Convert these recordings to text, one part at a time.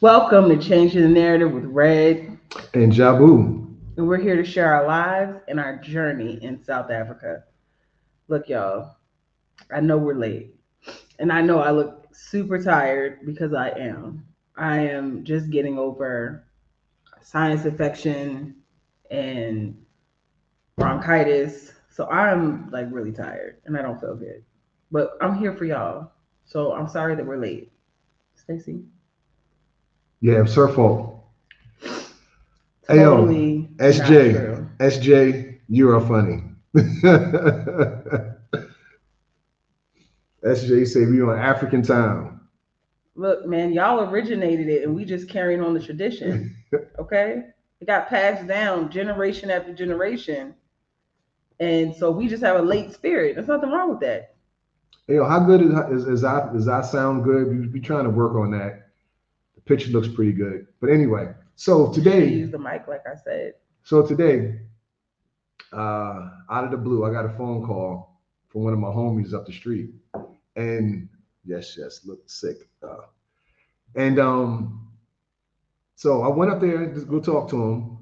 Welcome to Changing the Narrative with Red, And Jabu. and we're here to share our lives and our journey in South Africa. Look, y'all, I know we're late, and I know I look super tired because I am. I am just getting over sinus infection and bronchitis, so I'm like really tired and I don't feel good. But I'm here for y'all, so I'm sorry that we're late. Stacy, Yeah, it's her fault. Hey yo, totally not SJ, true. SJ, you are funny. SJ say we on African time. Look, man, y'all originated it and we just carrying on the tradition. Okay? It got passed down generation after generation. And so we just have a late spirit. There's nothing wrong with that. Hey yo, how good is I sound good? We trying to work on that. The picture looks pretty good. But anyway, so You should have today, used the mic, like I said. so today, out of the blue, I got a phone call from one of my homies up the street. And yes, look sick. And so I went up there to go talk to him,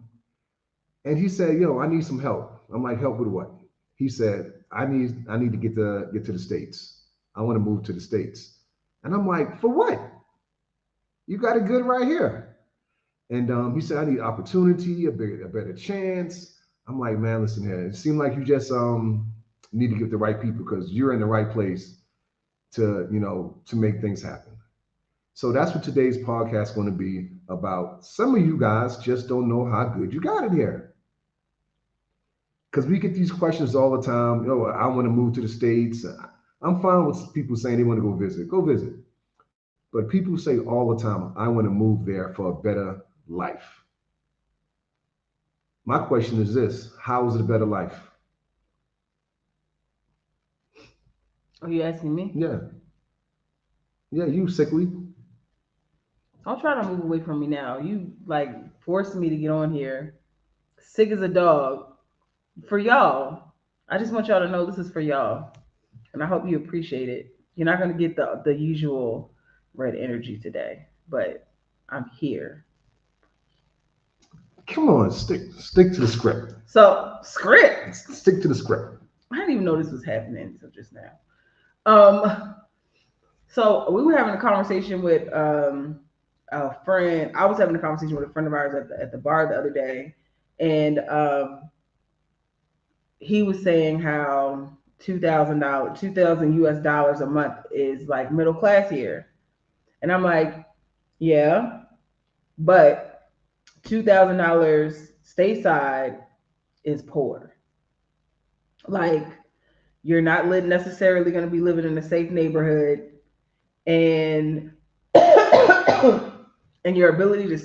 and he said, "Yo, I need some help." I'm like, "Help with what?" He said, "I need to get to the states. I want to move to the states." And I'm like, "For what? You got it good right here." And he said, "I need opportunity, a better chance." I'm like, "Man, listen here. It seemed like you just need to get the right people because you're in the right place to make things happen." So that's what today's podcast is going to be about. Some of you guys just don't know how good you got it here. Because we get these questions all the time. I want to move to the States. I'm fine with people saying they want to go visit. Go visit. But people say all the time, I want to move there for a better life. My question is this: how is it a better life? Are you asking me? Yeah. Yeah, you sickly. Don't try to move away from me now. You like forced me to get on here. Sick as a dog. For y'all. I just want y'all to know this is for y'all. And I hope you appreciate it. You're not gonna get the usual red energy today, but I'm here. Come on, stick to the script. So script. Stick to the script. I didn't even know this was happening until just now. Um, so we were having a conversation with a friend. I was having a conversation with a friend of ours at the bar the other day, and he was saying how $2,000, 2,000 US dollars a month is like middle class here, and I'm like, yeah, but $2,000 stateside is poor. Like you're not necessarily going to be living in a safe neighborhood, and and your ability to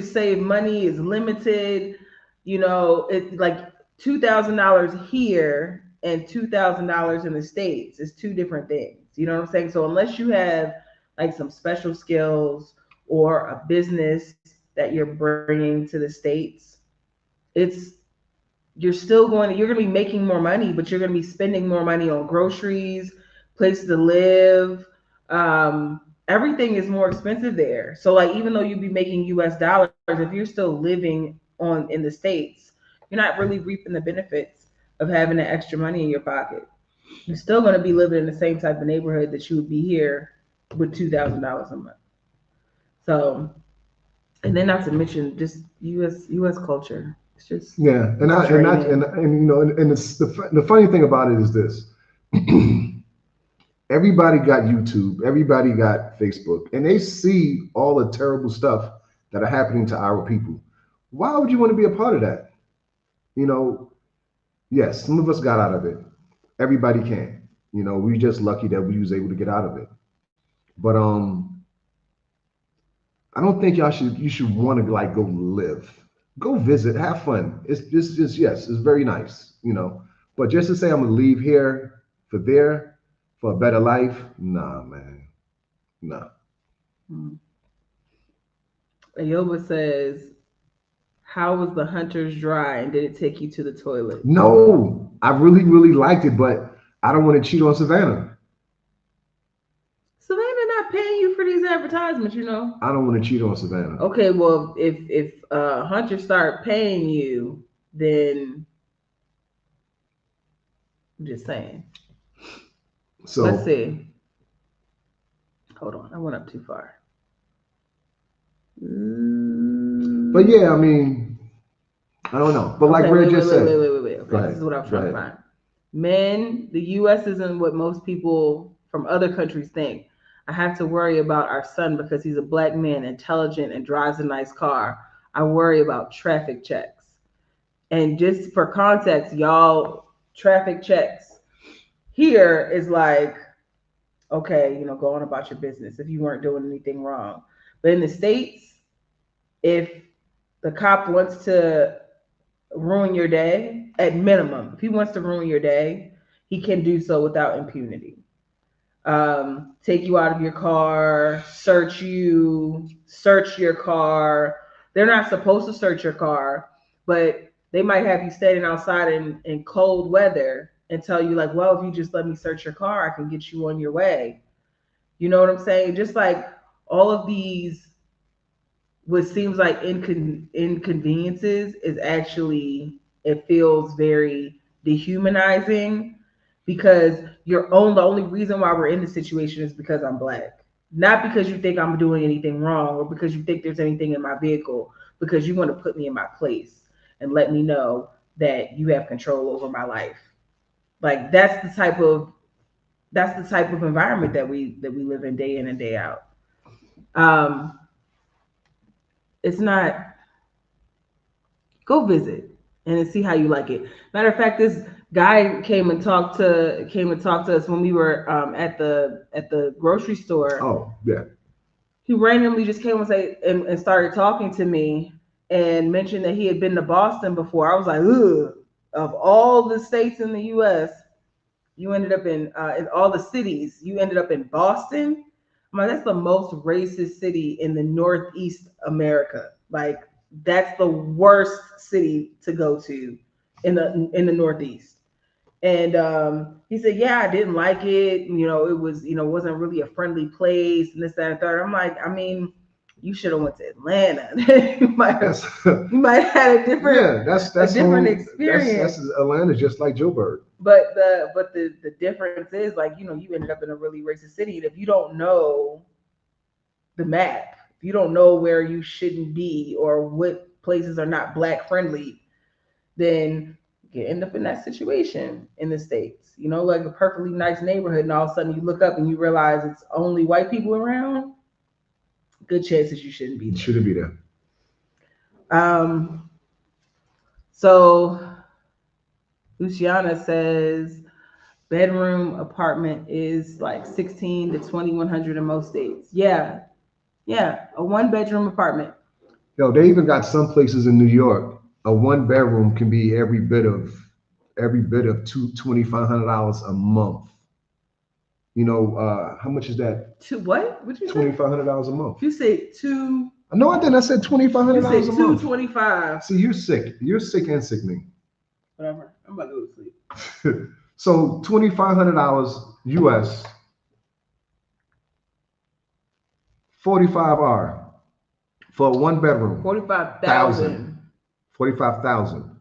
save money is limited. It's like $2,000 here and $2,000 in the States is two different things. You know what I'm saying? So unless you have like some special skills or a business that you're bringing to the States, it's you're going to be making more money, but you're going to be spending more money on groceries, places to live. Everything is more expensive there. So like even though you'd be making US dollars, if you're still living on in the States, you're not really reaping the benefits of having that extra money in your pocket. You're still going to be living in the same type of neighborhood that you would be here with $2,000 a month. So, and then not to mention just US culture. It's just Yeah, and I and I draining. and it's the funny thing about it is this. Everybody got YouTube, everybody got Facebook, and they see all the terrible stuff that are happening to our people. Why would you want to be a part of that? You know, yes, some of us got out of it. Everybody can. We just lucky that we was able to get out of it. But I don't think you should want to like go live. Go visit, have fun. It's just yes, it's very nice, But just to say I'm gonna leave here for there for a better life, nah, man. Nah. Mm. Ayoba says, "How was the Hunter's Dry, and did it take you to the toilet?" No, I really, really liked it, but I don't want to cheat on Savannah. Savannah not paying you for these advertisements, you know. I don't want to cheat on Savannah. Okay, well, if Hunter start paying you, then I'm just saying. Let's So, see. Hold on, I went up too far. but yeah, I mean, I don't know. But like Okay, Red wait, wait, just wait, wait, said, wait, wait, wait. go Okay, this is ahead. what I was Go trying to ahead. find. Men, the U.S. isn't what most people from other countries think. I have to worry about our son because he's a black man, intelligent, and drives a nice car. I worry about traffic checks. And just for context, y'all, traffic checks here is like, okay, go on about your business if you weren't doing anything wrong. But in the States, if the cop wants to ruin your day, at minimum, if he wants to ruin your day, he can do so without impunity. Take you out of your car, search you, search your car. They're not supposed to search your car, but they might have you standing outside in cold weather and tell you, like, well, if you just let me search your car, I can get you on your way. You know what I'm saying? Just like all of these, what seems like inconveniences is actually, it feels very dehumanizing because the only reason why we're in this situation is because I'm black. Not because you think I'm doing anything wrong or because you think there's anything in my vehicle, because you want to put me in my place and let me know that you have control over my life. Like that's the type of environment that we live in day in and day out. Um, it's not, go visit and see how you like it. Matter of fact, this guy came and talked to us when we were at the grocery store. Oh, yeah. He randomly just came and and started talking to me and mentioned that he had been to Boston before. I was like, ugh, of all the states in the U.S., you ended up in all the cities, you ended up in Boston. I'm like, that's the most racist city in the Northeast America. Like, that's the worst city to go to in the Northeast. And he said, yeah, I didn't like it. It was, wasn't really a friendly place and this, that, and third. I'm like, I mean, you should have went to Atlanta. you might have That's you might have had a different yeah. a That's different home. That's experience. Atlanta, just like Joburg. But the difference is, like, you ended up in a really racist city. And if you don't know the map, if you don't know where you shouldn't be or what places are not black friendly, then you end up in that situation in the States. Like a perfectly nice neighborhood, and all of a sudden you look up and you realize it's only white people around. Good chances you shouldn't be You there. shouldn't be there. So Luciana says bedroom apartment is like 16 to 2100 in most states. Yeah, yeah, a one bedroom apartment. Yo, they even got some places in New York. A one bedroom can be every bit of $2,500 a month. How much is that? Two what? What you say? $2,500 a month. You say two. No, I didn't. I said You $2,500 say a two month. 25. See, you're sick. You're sick and sickening. Whatever. I'm about to go to sleep. So $2,500 US, 45R for a one bedroom. 45,000. 45,000.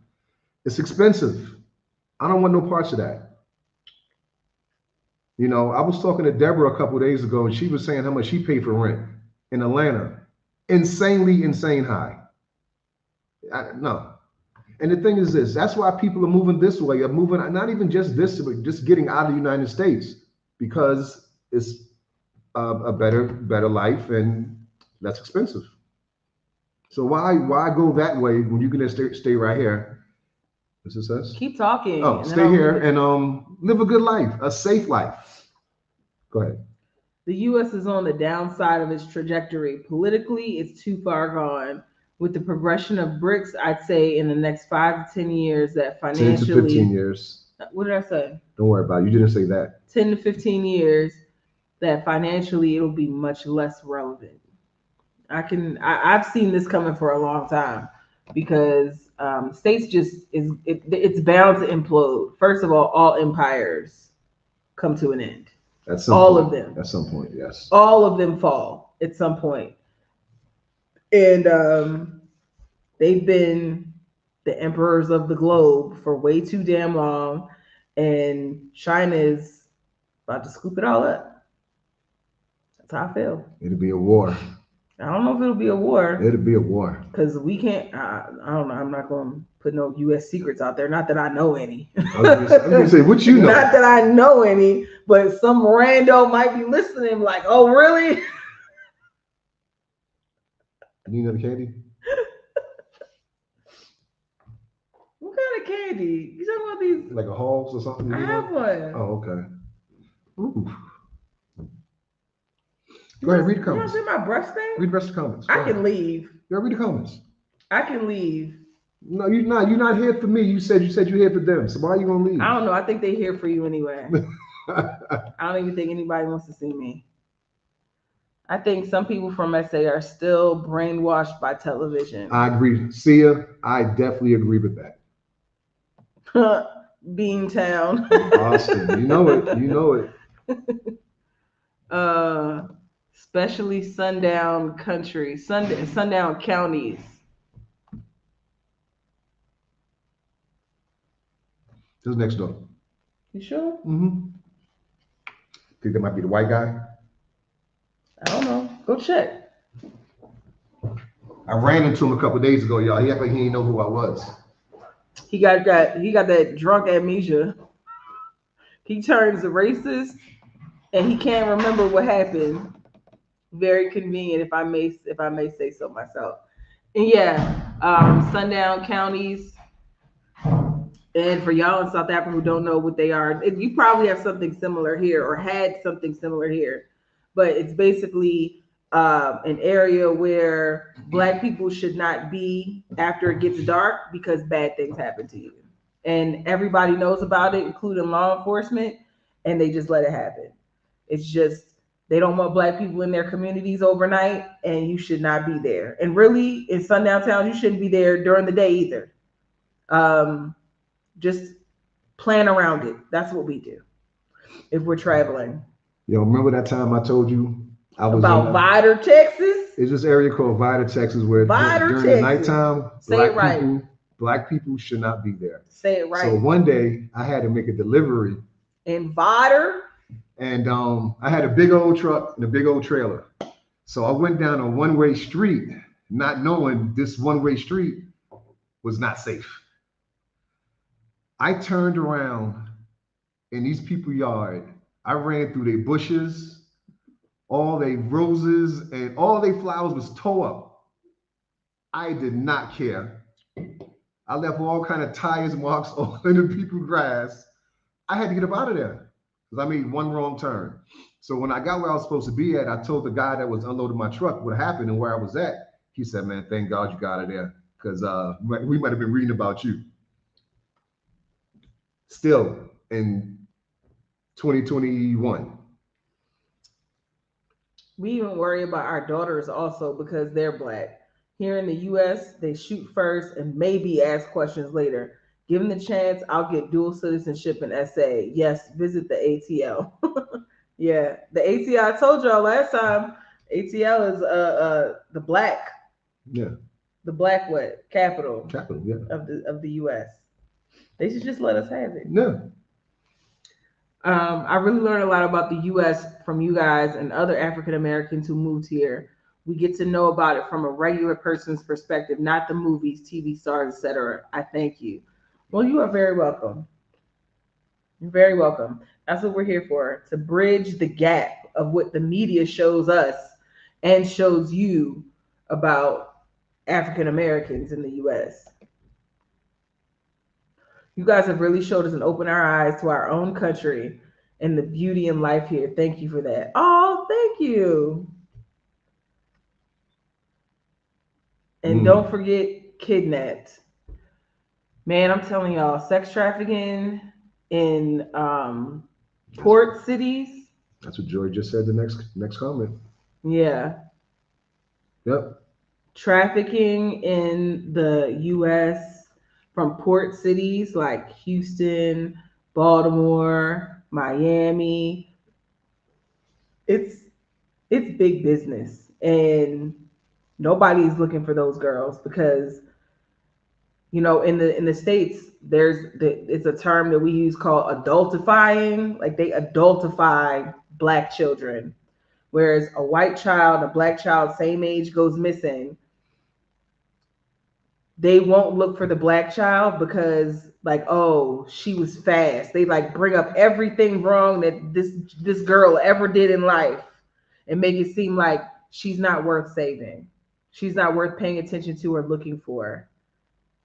It's expensive. I don't want no parts of that. I was talking to Deborah a couple of days ago, and she was saying how much she paid for rent in Atlanta. Insanely insane high. No. And the thing is this, that's why people are moving this way. Are moving, not even just this, but just getting out of the United States because it's a better life and less expensive. So why go that way when you can just stay right here? This is us. Keep talking. Oh, stay here and live a good life, a safe life. Go ahead. The U.S. is on the downside of its trajectory. Politically, it's too far gone. With the progression of BRICS, I'd say in the next 5 to 10 years that 10 to 15 financially, years. what did I say? Don't worry about it. You didn't say that. 10 to 15 years that financially it'll be much less relevant. I've seen this coming for a long time because states it's bound to implode. First of all empires come to an end. At some All point. of them. At some point, yes. All of them fall at some point. And they've been the emperors of the globe for way too damn long. And China is about to scoop it all up. That's how I feel. It'll be a war. I don't know if it'll be a war. It'll be a war. Because we can't, I don't know, I'm not going to put no U.S. secrets out there. Not that I know any. I was going to say, what you know? Not that I know any, but some rando might be listening like, oh, really? You know the candy? What kind of candy? You talking about these? Like a Halls or something? I have one. Oh, okay. Ooh. Go ahead, read the comments. You want to see my brush thing? Read the rest of the comments. I can leave. Yeah, read the comments. I can leave. No, you're not. You're not here for me. You said you're here for them. So why are you gonna leave? I don't know. I think they're here for you anyway. I don't even think anybody wants to see me. I think some people from SA are still brainwashed by television. I agree. Sia, I definitely agree with that. Beantown. Austin, you know it. You know it. Especially sundown country, sundown counties. Who's next door? You sure? Mm-hmm. Think that might be the white guy? I don't know. Go check. I ran into him a couple of days ago, y'all. He acted like he didn't know who I was. He got that drunk amnesia. He turns racist and he can't remember what happened. Very convenient, if I may say so myself. And yeah, sundown counties. And for y'all in South Africa who don't know what they are, you probably have something similar here or had something similar here. But it's basically an area where Black people should not be after it gets dark because bad things happen to you. And everybody knows about it, including law enforcement, and they just let it happen. It's just, they don't want Black people in their communities overnight, and you should not be there. And really, in sundown towns, you shouldn't be there during the day either. Just plan around it. That's what we do if we're traveling. Yo, remember that time I told you I was about Vidor, Texas? It's this area called Vidor, Texas, where during the nighttime, Black people should not be there. Say it right. So one day I had to make a delivery in Vidor, and I had a big old truck and a big old trailer. So I went down a one-way street, not knowing this one-way street was not safe. I turned around in these people's yard. I ran through their bushes, all their roses, and all their flowers was tore up. I did not care. I left all kind of tires marks all in the people's grass. I had to get up out of there because I made one wrong turn. So when I got where I was supposed to be at, I told the guy that was unloading my truck what happened and where I was at. He said, "Man, thank God you got out of there because we might have been reading about you." Still in 2021. We even worry about our daughters also because they're Black. Here in the US, they shoot first and maybe ask questions later. Given the chance, I'll get dual citizenship in SA. Yes, visit the ATL. Yeah, the ATL, I told y'all last time, ATL is the Black. Yeah. The Black what? Capital. Capital, yeah. Of the US. They should just let us have it. Yeah. I really learned a lot about the U.S. from you guys and other African Americans who moved here. We get to know about it from a regular person's perspective, not the movies, TV stars, etc. I thank you. Well, you are very welcome. You're very welcome. That's what we're here for, to bridge the gap of what the media shows us and shows you about African Americans in the U.S. You guys have really showed us and opened our eyes to our own country and the beauty in life here. Thank you for that. Oh, thank you. And don't forget kidnapped. Man, I'm telling y'all, sex trafficking in port cities. That's what Joy just said. The next comment. Yeah. Yep. Trafficking in the U.S. from port cities like Houston, Baltimore, Miami, it's it's big business, and nobody's looking for those girls because in the states it's a term that we use called adultifying. Like they adultify black children, whereas a white child, a black child, same age goes missing, they won't look for the black child because like, oh, she was fast. They like bring up everything wrong that this girl ever did in life and make it seem like she's not worth saving. She's not worth paying attention to or looking for.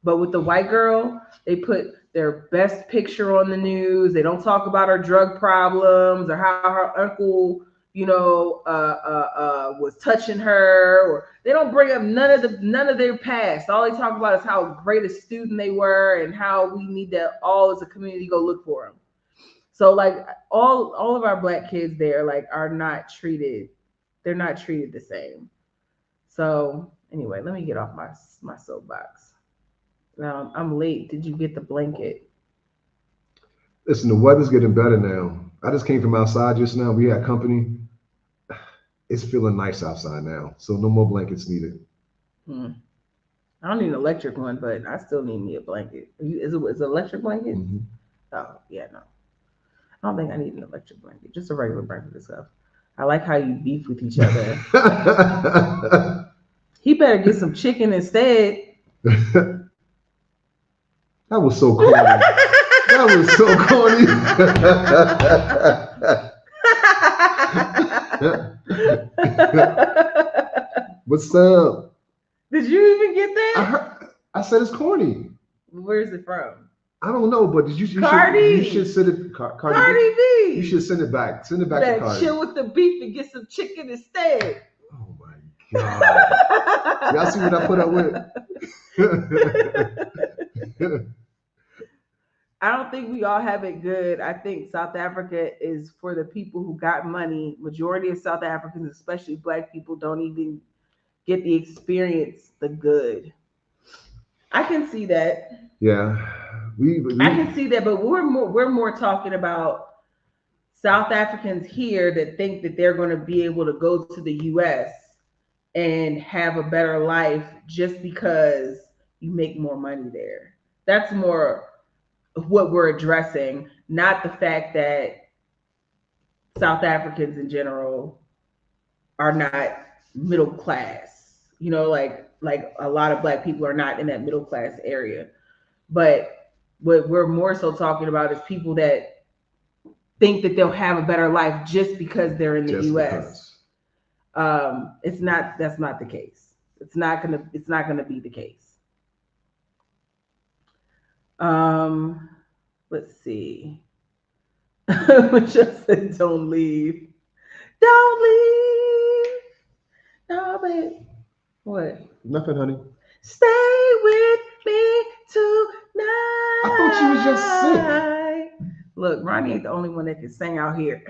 But with the white girl, they put their best picture on the news. They don't talk about her drug problems or how her uncle, was touching her. Or they don't bring up none of their past. All they talk about is how great a student they were and how we need to all as a community go look for them. So like all of our black kids there like are not treated. They're not treated the same. So anyway, let me get off my soapbox. Now I'm late. Did you get the blanket? Listen, the weather's getting better now. I just came from outside just now. We had company. It's feeling nice outside now, so no more blankets needed. I don't need an electric one, but I still need me a blanket. Is it an electric blanket? Mm-hmm. Oh yeah, no. I don't think I need an electric blanket. Just a regular blanket and stuff. I like how you beef with each other. He better get some chicken instead. That was so corny. That was so corny. What's up? Did you even get that? I said it's corny. Where is it from? I don't know, but you should send it. Cardi B. You should send it back. Send it back to Cardi. Chill with the beef and get some chicken instead. Oh my God. Y'all see what I put up with? I don't think we all have it good. I think South Africa is for the people who got money. Majority of South Africans, especially black people, don't even get the experience the good. I can see that. Yeah. I can see that, but we're more talking about South Africans here that think that they're going to be able to go to the US and have a better life just because you make more money there. That's more what we're addressing, not the fact that South Africans in general are not middle class. Like a lot of black people are not in that middle class area. But what we're more so talking about is people that think that they'll have a better life just because they're in the US. That's not the case. It's not gonna be the case. Let's see. Michelle said, "Don't leave, don't leave, no, babe." What? Nothing, honey. Stay with me tonight. I thought she was just sick. Look, Ronnie ain't the only one that can sing out here,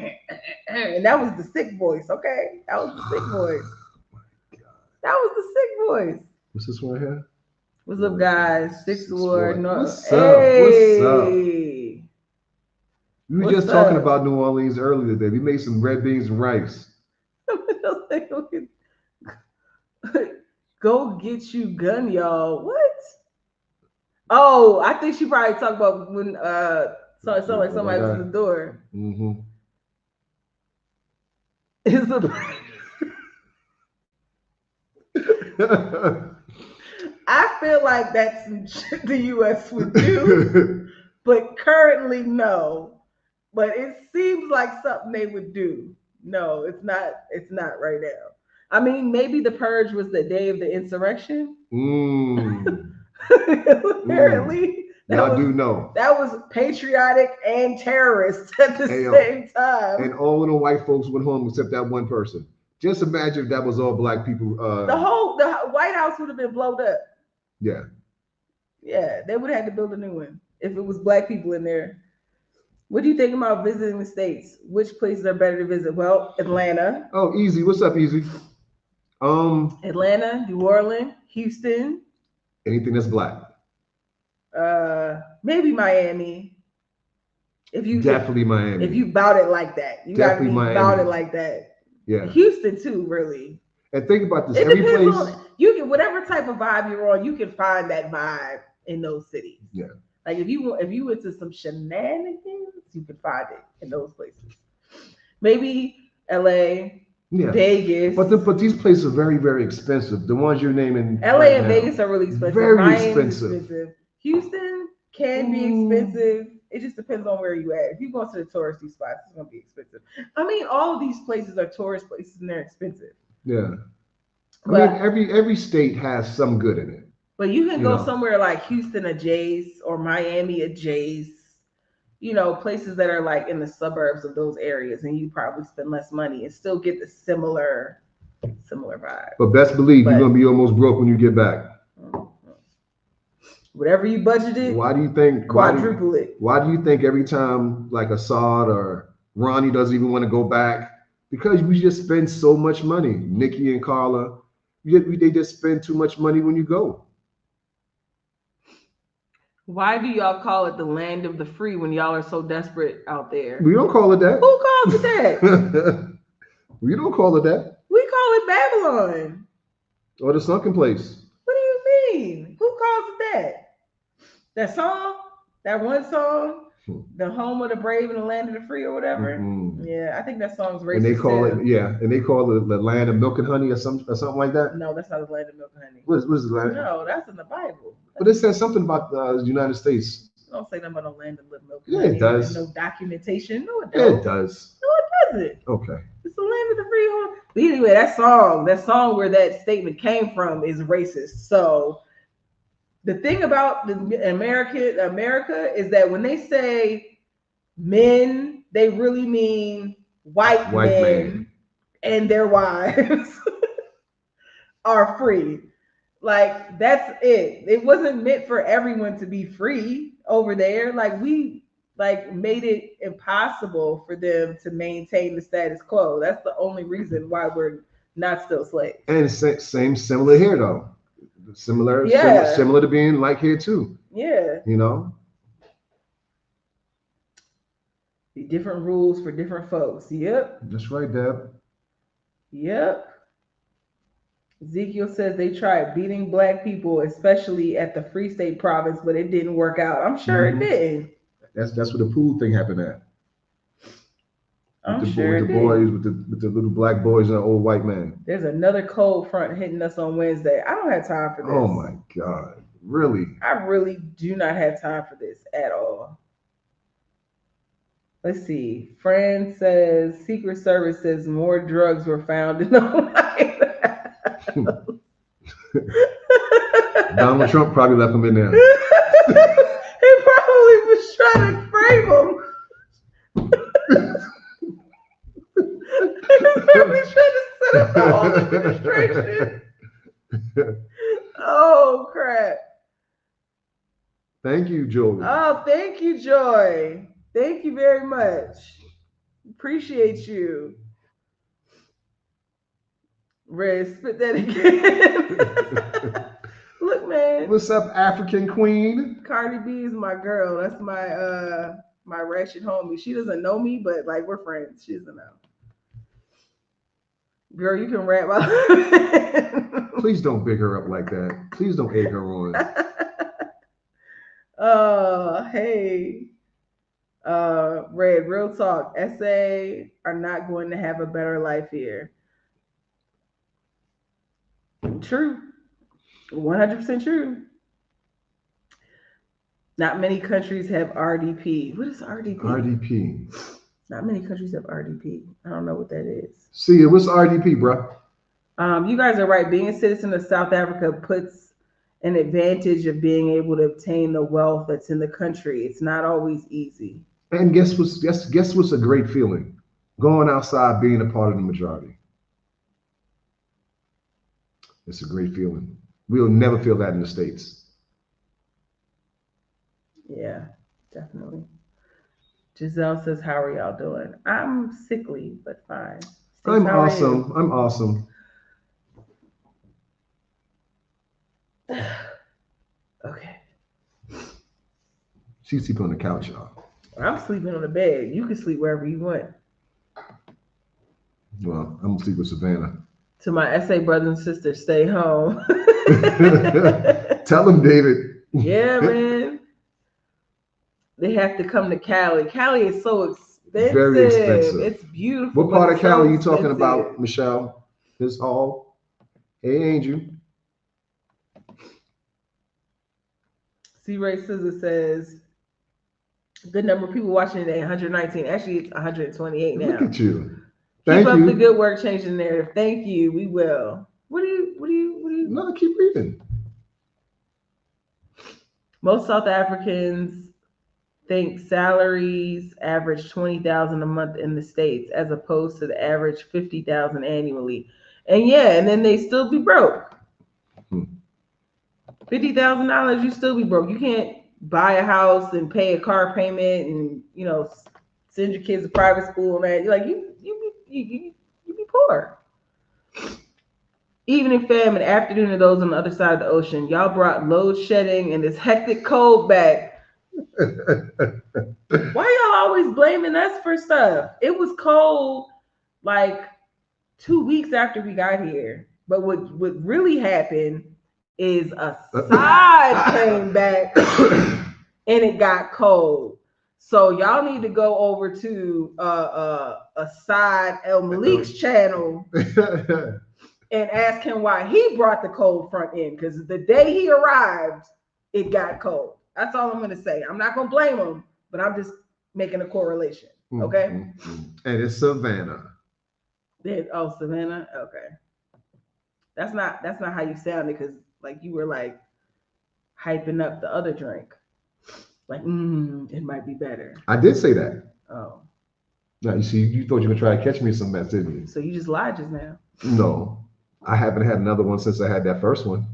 and that was the sick voice. Okay, that was the sick voice. Oh my God. That was the sick voice. What's this one here? What's up, guys? Sixth Ward. What's up? Hey. What's up? We were just talking about New Orleans earlier today. We made some red beans and rice. Go get you gun, y'all. What? Oh, I think she probably talked about when somebody was at the door. Mm-hmm. I feel like that's some shit the US would do, but currently no. But it seems like something they would do. No, it's not. It's not right now. I mean, maybe the purge was the day of the insurrection. Apparently, y'all do know that was patriotic and terrorist at the same time. And all of the white folks went home except that one person. Just imagine if that was all black people. The White House would have been blown up. Yeah. Yeah, they would have had to build a new one if it was black people in there. What do you think about visiting the States? Which places are better to visit? Well, Atlanta. Oh, Easy. What's up, Easy? Atlanta, New Orleans, Houston. Anything that's black. Maybe Miami. Miami. If you bout it like that. You gotta be about it like that. Yeah. Houston too, really. And think about this. It Every depends place. on you can whatever type of vibe you're on, you can find that vibe in those cities. Yeah. Like if you went to some shenanigans, you could find it in those places. Maybe LA, Yeah. Vegas. But these places are very, very expensive. The ones you're naming LA right and now. Vegas are really expensive. Very Miami's expensive. expensive. Houston can be expensive. It just depends on where you at. If you go to the touristy spots, it's gonna be expensive. I mean, all of these places are tourist places and they're expensive. Yeah. I But mean, every state has some good in it. but you can You go know. somewhere like Houston adjacent or Miami adjacent, places that are like in the suburbs of those areas, and you probably spend less money and still get the similar vibe. But best believe you're But gonna be almost broke when you get back. whatever you budgeted, Why do you think quadruple it. why do you think every time like Assad or Ronnie doesn't even want to go back? Because we just spend so much money. Nikki and Carla, they just spend too much money when you go. Why do y'all call it the land of the free when y'all are so desperate out there? We don't call it that. Who calls it that? We don't call it that. We call it Babylon. Or the sunken place. What do you mean? Who calls it that? That song? That one song? The home of the brave and the land of the free or whatever? Mm-hmm. Yeah, I think that song's racist. And they call too. it, yeah, and they call it the land of milk and honey or something like that. No, that's not the land of milk and honey. What is the land? No, that's in the Bible. But it says something about the United States. Don't say nothing about no land of milk and Yeah, honey. it does. No documentation. No, it Yeah, don't. it does. No, it doesn't. Okay. It's the land of the free. But anyway, that song where that statement came from is racist. So the thing about the America is that when they say men, they really mean white men man. and their wives are free. Like that's it. It wasn't meant for everyone to be free over there. Like we made it impossible for them to maintain the status quo. That's the only reason why we're not still slaves. And similar here though. Similar to being like here too. Yeah. You know. Different rules for different folks. Yep. That's right, Deb. Yep. Ezekiel says they tried beating black people, especially at the Free State province, but it didn't work out. I'm sure it didn't. That's where the pool thing happened at. With the little black boys and the old white man. There's another cold front hitting us on Wednesday. I don't have time for this. Oh my God. Really? I really do not have time for this at all. Let's see. Fran says Secret Service says more drugs were found in the White House. Donald Trump probably left him in there. He probably was trying to frame him. He was probably trying to set up the whole administration. Oh crap. Thank you, Joey. Oh, thank you, Joy. Thank you very much. Appreciate you. Red, spit that again. Look, man. What's up, African Queen? Cardi B is my girl. That's my ratchet homie. She doesn't know me, but like we're friends. She doesn't know. Girl, you can rap. Please don't big her up like that. Please don't egg her on. Hey. Red, real talk. SA are not going to have a better life here. True. 100% true. Not many countries have RDP. What is RDP? RDP. Not many countries have RDP. I don't know what that is. See, what's RDP, bro? You guys are right. Being a citizen of South Africa puts an advantage of being able to obtain the wealth that's in the country. It's not always easy. And guess what's a great feeling? Going outside, being a part of the majority. It's a great feeling. We'll never feel that in the States. Yeah, definitely. Giselle says, how are y'all doing? I'm sickly, but fine. I'm awesome. I'm awesome. Okay. She's sleeping on the couch, y'all. I'm sleeping on the bed. You can sleep wherever you want. Well, I'm gonna sleep with Savannah. To my SA brothers and sisters, stay home. Tell him, David. Yeah, man. They have to come to Cali. Cali is so Very expensive. expensive. It's beautiful, What but part it's of so Cali you talking expensive. about, Michelle? His hall. Hey, Angel. C. Ray Scissor says, good number of people watching today, 119. Actually, it's 128 Look now. at you. Keep Thank up the you. good work, changing the narrative. Thank you. We will. What do you? No, keep reading. Most South Africans think salaries average 20,000 a month in the States as opposed to the average 50,000 annually. And yeah, and then they still be broke. Hmm. $50,000, you still be broke. You can't buy a house and pay a car payment and send your kids to private school and that. You're like you be poor. Evening fam and afternoon to those on the other side of the ocean. Y'all brought load shedding and this hectic cold back. Why y'all always blaming us for stuff? It was cold like 2 weeks after we got here. But what really happened is a side came back and it got cold. So y'all need to go over to a side El Malik's channel and ask him why he brought the cold front in. Because the day he arrived, it got cold. That's all I'm gonna say. I'm not gonna blame him, but I'm just making a correlation. Okay. And it's Savannah. Oh, Savannah. Okay. That's not how you sounded, because like you were like hyping up the other drink. Like, it might be better. I did say that. Oh. Now you see, you thought you were gonna try to catch me in some mess, didn't you? So you just lied just now. No, I haven't had another one since I had that first one.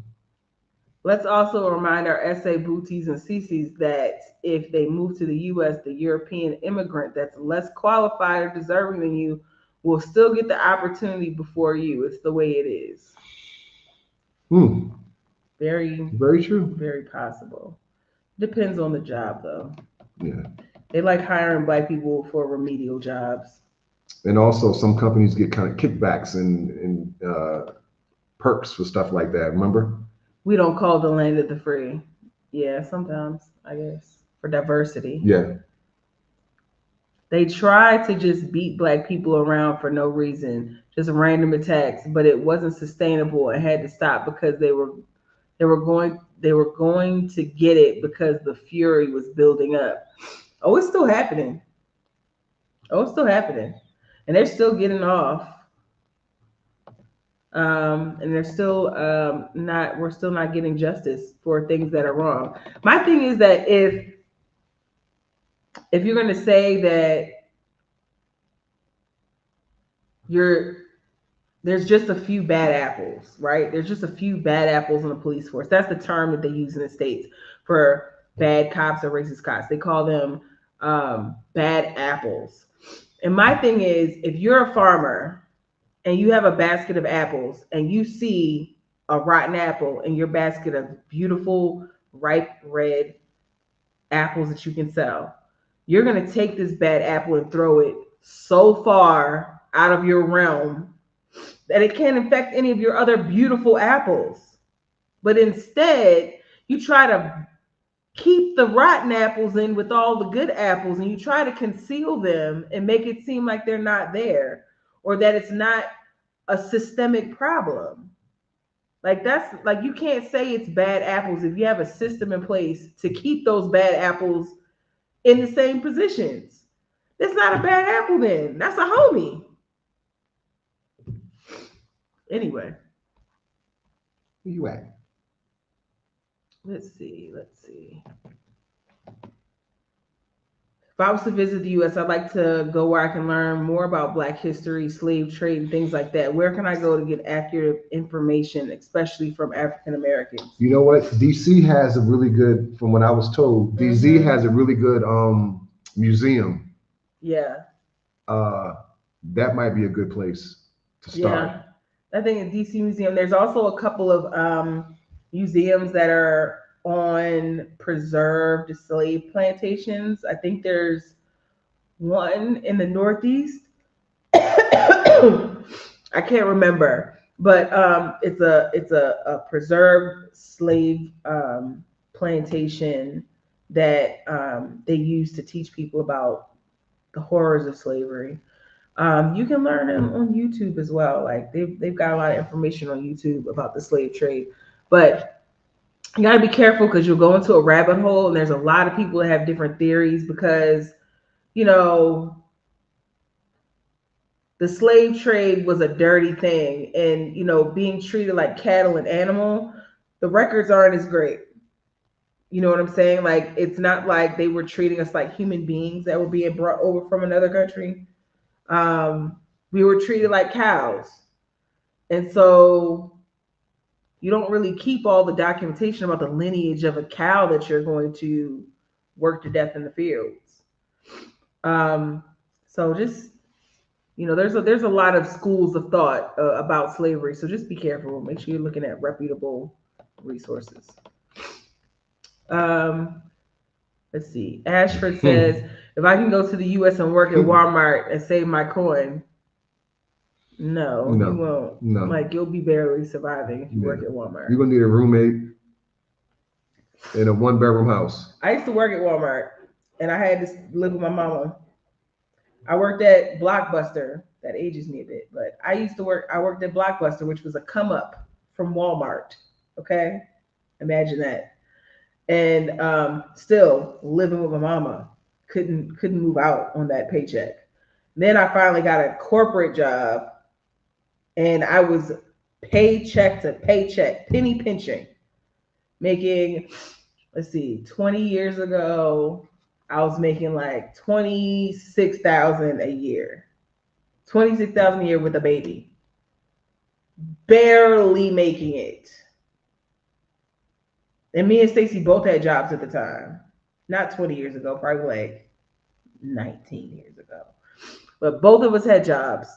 Let's also remind our SA booties and CCs that if they move to the US, the European immigrant that's less qualified or deserving than you will still get the opportunity before you. It's the way it is. Very, very true. Very possible. Depends on the job, though. Yeah. They like hiring black people for remedial jobs. And also, some companies get kind of kickbacks and perks for stuff like that. Remember? We don't call the land of the free. Yeah, sometimes, I guess, for diversity. Yeah. They try to just beat black people around for no reason, just random attacks, but it wasn't sustainable and had to stop because they were going to get it because the fury was building up. Oh, it's still happening. And they're still getting off. And they're still not. We're still not getting justice for things that are wrong. My thing is that if you're going to say that there's just a few bad apples, right? There's just a few bad apples in the police force. That's the term that they use in the States for bad cops or racist cops. They call them bad apples. And my thing is, if you're a farmer and you have a basket of apples and you see a rotten apple in your basket of beautiful, ripe red apples that you can sell, you're going to take this bad apple and throw it so far out of your realm that it can't infect any of your other beautiful apples. But instead, you try to keep the rotten apples in with all the good apples and you try to conceal them and make it seem like they're not there or that it's not a systemic problem. Like that's like you can't say it's bad apples if you have a system in place to keep those bad apples in the same positions. That's not a bad apple then. That's a homie. Anyway. Where you at? Let's see. If I was to visit the US, I'd like to go where I can learn more about Black history, slave trade, and things like that. Where can I go to get accurate information, especially from African Americans? You know what? DC has a really good, from what I was told, DC has a really good museum. Yeah. That might be a good place to start. Yeah. I think at DC Museum, there's also a couple of museums that are on preserved slave plantations. I think there's one in the Northeast I can't remember, but it's a preserved slave plantation that they use to teach people about the horrors of slavery. You can learn them on YouTube as well. Like they've got a lot of information on YouTube about the slave trade, but you got to be careful because you'll go into a rabbit hole, and there's a lot of people that have different theories because you know the slave trade was a dirty thing, and being treated like cattle and animal, the records aren't as great. You know what I'm saying? Like it's not like they were treating us like human beings that were being brought over from another country. We were treated like cows, and so you don't really keep all the documentation about the lineage of a cow that you're going to work to death in the fields. um, so just there's a lot of schools of thought about slavery, so just be careful, make sure you're looking at reputable resources. um, let's see, Ashford says, if I can go to the US and work at Walmart and save my coin. No, you won't. No. Like you'll be barely surviving if you work at Walmart. You're gonna need a roommate in a 1-bedroom house. I used to work at Walmart, and I had to live with my mama. I worked at Blockbuster. That ages me a bit, but I worked at Blockbuster, which was a come up from Walmart. Okay, imagine that. And still living with my mama, couldn't move out on that paycheck. Then I finally got a corporate job, and I was paycheck to paycheck, penny pinching, making, let's see, 20 years ago, I was making like 26,000 a year. 26,000 a year with a baby. Barely making it. And me and Stacy both had jobs at the time. Not 20 years ago, probably like 19 years ago. But both of us had jobs.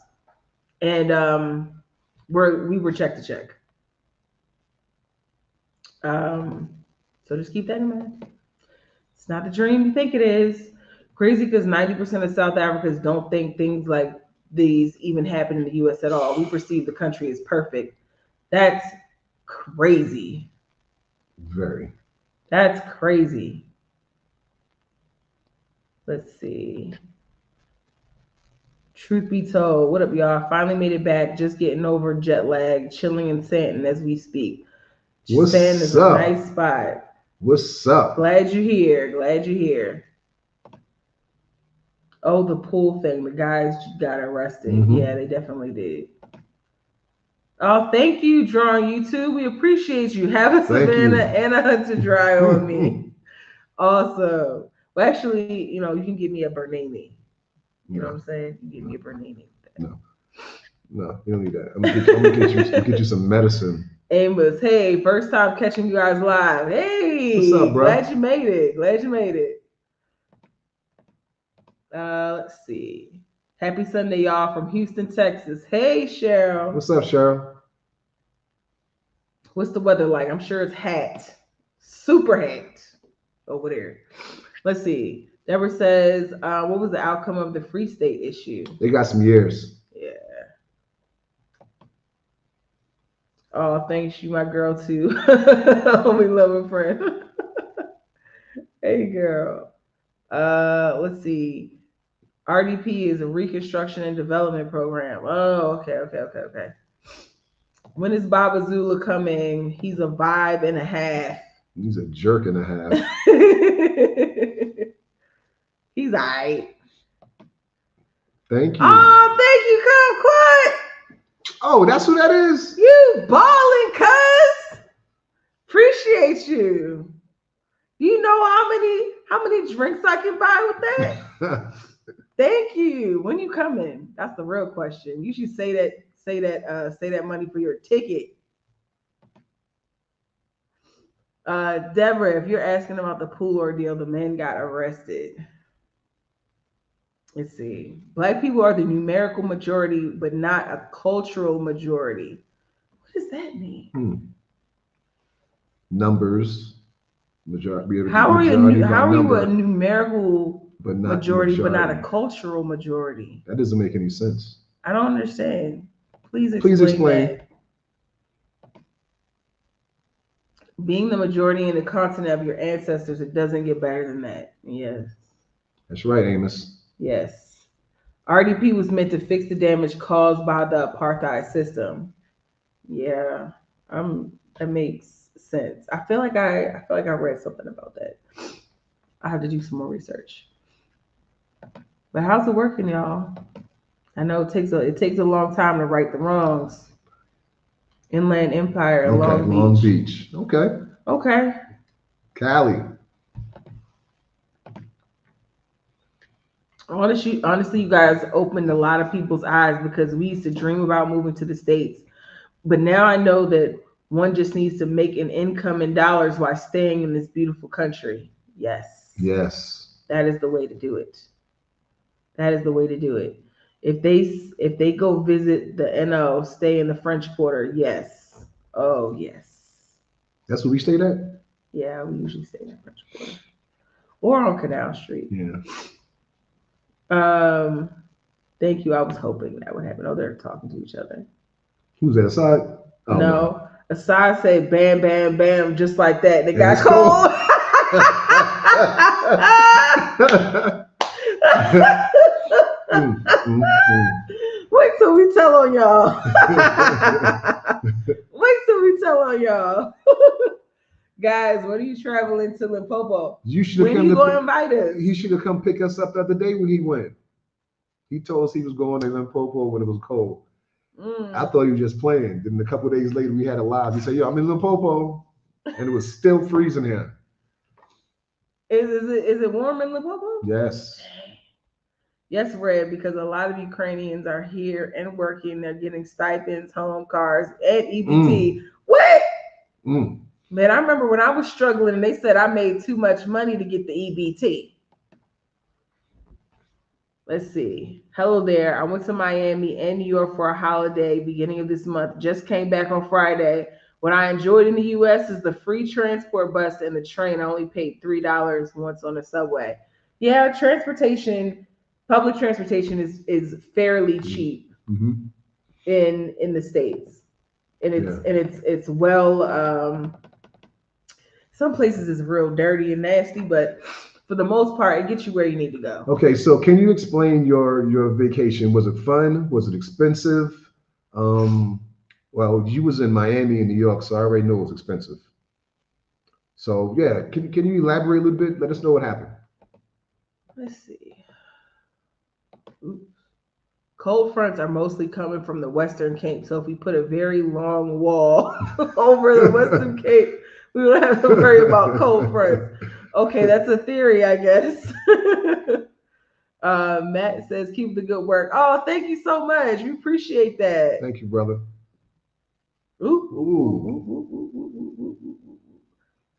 And we were check to check. So just keep that in mind. It's not the dream you think it is. Crazy because 90% of South Africans don't think things like these even happen in the US at all. We perceive the country as perfect. That's crazy. Very. That's crazy. Let's see. Truth be told, what up, y'all? Finally made it back. Just getting over jet lag, chilling in Santon as we speak. Santon is a nice spot. What's up? Glad you're here. Glad you're here. Oh, the pool thing. The guys got arrested. Mm-hmm. Yeah, they definitely did. Oh, thank you, Draw on YouTube. We appreciate you. Have a Savannah and a Hunter Dry on me. Awesome. Well, actually, you can give me a Bernini. You know what I'm saying? You give me a Bernini. No, you don't need that. I'm gonna get you some medicine. Amos, hey, first time catching you guys live. Hey, what's up, bro? Glad you made it. Let's see. Happy Sunday, y'all, from Houston, Texas. Hey, Cheryl. What's up, Cheryl? What's the weather like? I'm sure it's hot. Super hot over there. Let's see. Deborah says, what was the outcome of the Free State issue? They got some years. Yeah. Oh, thanks, you, my girl, too. Only loving friend. Hey, girl. Let's see. RDP is a Reconstruction and Development Program. Oh, okay. When is Baba Zula coming? He's a vibe and a half. He's a jerk and a half. He's all right. Thank you. Oh, thank you, Kumquat. Oh, that's who that is? You balling, cuz. Appreciate you. Do you know how many drinks I can buy with that? Thank you. When you coming? That's the real question. You should say that money for your ticket. Deborah, if you're asking about the pool ordeal, the men got arrested. Let's see. Black people are the numerical majority, but not a cultural majority. What does that mean? Numbers. Majority. How are you a numerical majority, but not a cultural majority? That doesn't make any sense. I don't understand. Please Please explain explain. that. Being the majority in the continent of your ancestors, it doesn't get better than that. Yes. That's right, Amos. Yes. RDP was meant to fix the damage caused by the apartheid system. Yeah. That makes sense. I feel like I read something about that. I have to do some more research. But how's it working, y'all? I know it takes a long time to right the wrongs. Inland Empire, Okay, Long Long Beach. Beach. Okay, Okay. Cali. Honestly, you guys opened a lot of people's eyes because we used to dream about moving to the States. But now I know that one just needs to make an income in dollars while staying in this beautiful country. Yes, Yes. that is the way to do it. That is the way to do it. If they go visit the NO, stay in the French Quarter. Yes. Oh yes. That's where we stayed at? Yeah, we usually stay in the French Quarter or on Canal Street. Yeah. Um, Thank you. I was hoping that would happen. Oh, they're talking to each other. Who's that aside? Oh no. No, Aside said bam, bam, bam, just like that. They And got it's cool. cold. Mm. Wait till we tell on y'all. Wait till we tell on y'all. Guys, when are you traveling to Limpopo? You should have When come you to gonna invite us? he should have come pick us up the other day when he went. He told us he was going to Limpopo when it was cold. I Mm. thought he was just playing. Then a couple of days later, we had a live. He said, "Yo, I'm in Limpopo," and it was still freezing here. Is it warm in Limpopo? Yes. Yes, Red, because a lot of Ukrainians are here and working. They're getting stipends, home cars, and EBT. Mm. What? Mm. Man, I remember when I was struggling and they said I made too much money to get the EBT. Let's see. Hello there. I went to Miami and New York for a holiday beginning of this month. Just came back on Friday. What I enjoyed in the US is the free transport bus and the train. I only paid $3 once on the subway. Yeah, public transportation is fairly cheap Mm-hmm. in the States. And it's Yeah. and it's well some places is real dirty and nasty, but for the most part, it gets you where you need to go. Okay, so can you explain your vacation? Was it fun? Was it expensive? Um, well, you was in Miami and New York, so I already know it was expensive. So yeah, can you elaborate a little bit? Let us know what happened. Let's see. Oops. Cold fronts are mostly coming from the Western Cape. So if we put a very long wall over the Western Cape, we don't have to worry about cold fronts. Okay, that's a theory, I guess. Matt says, keep the good work. Oh, thank you so much. We appreciate that. Thank you, brother. Ooh, ooh, ooh, ooh, ooh, ooh, ooh, ooh.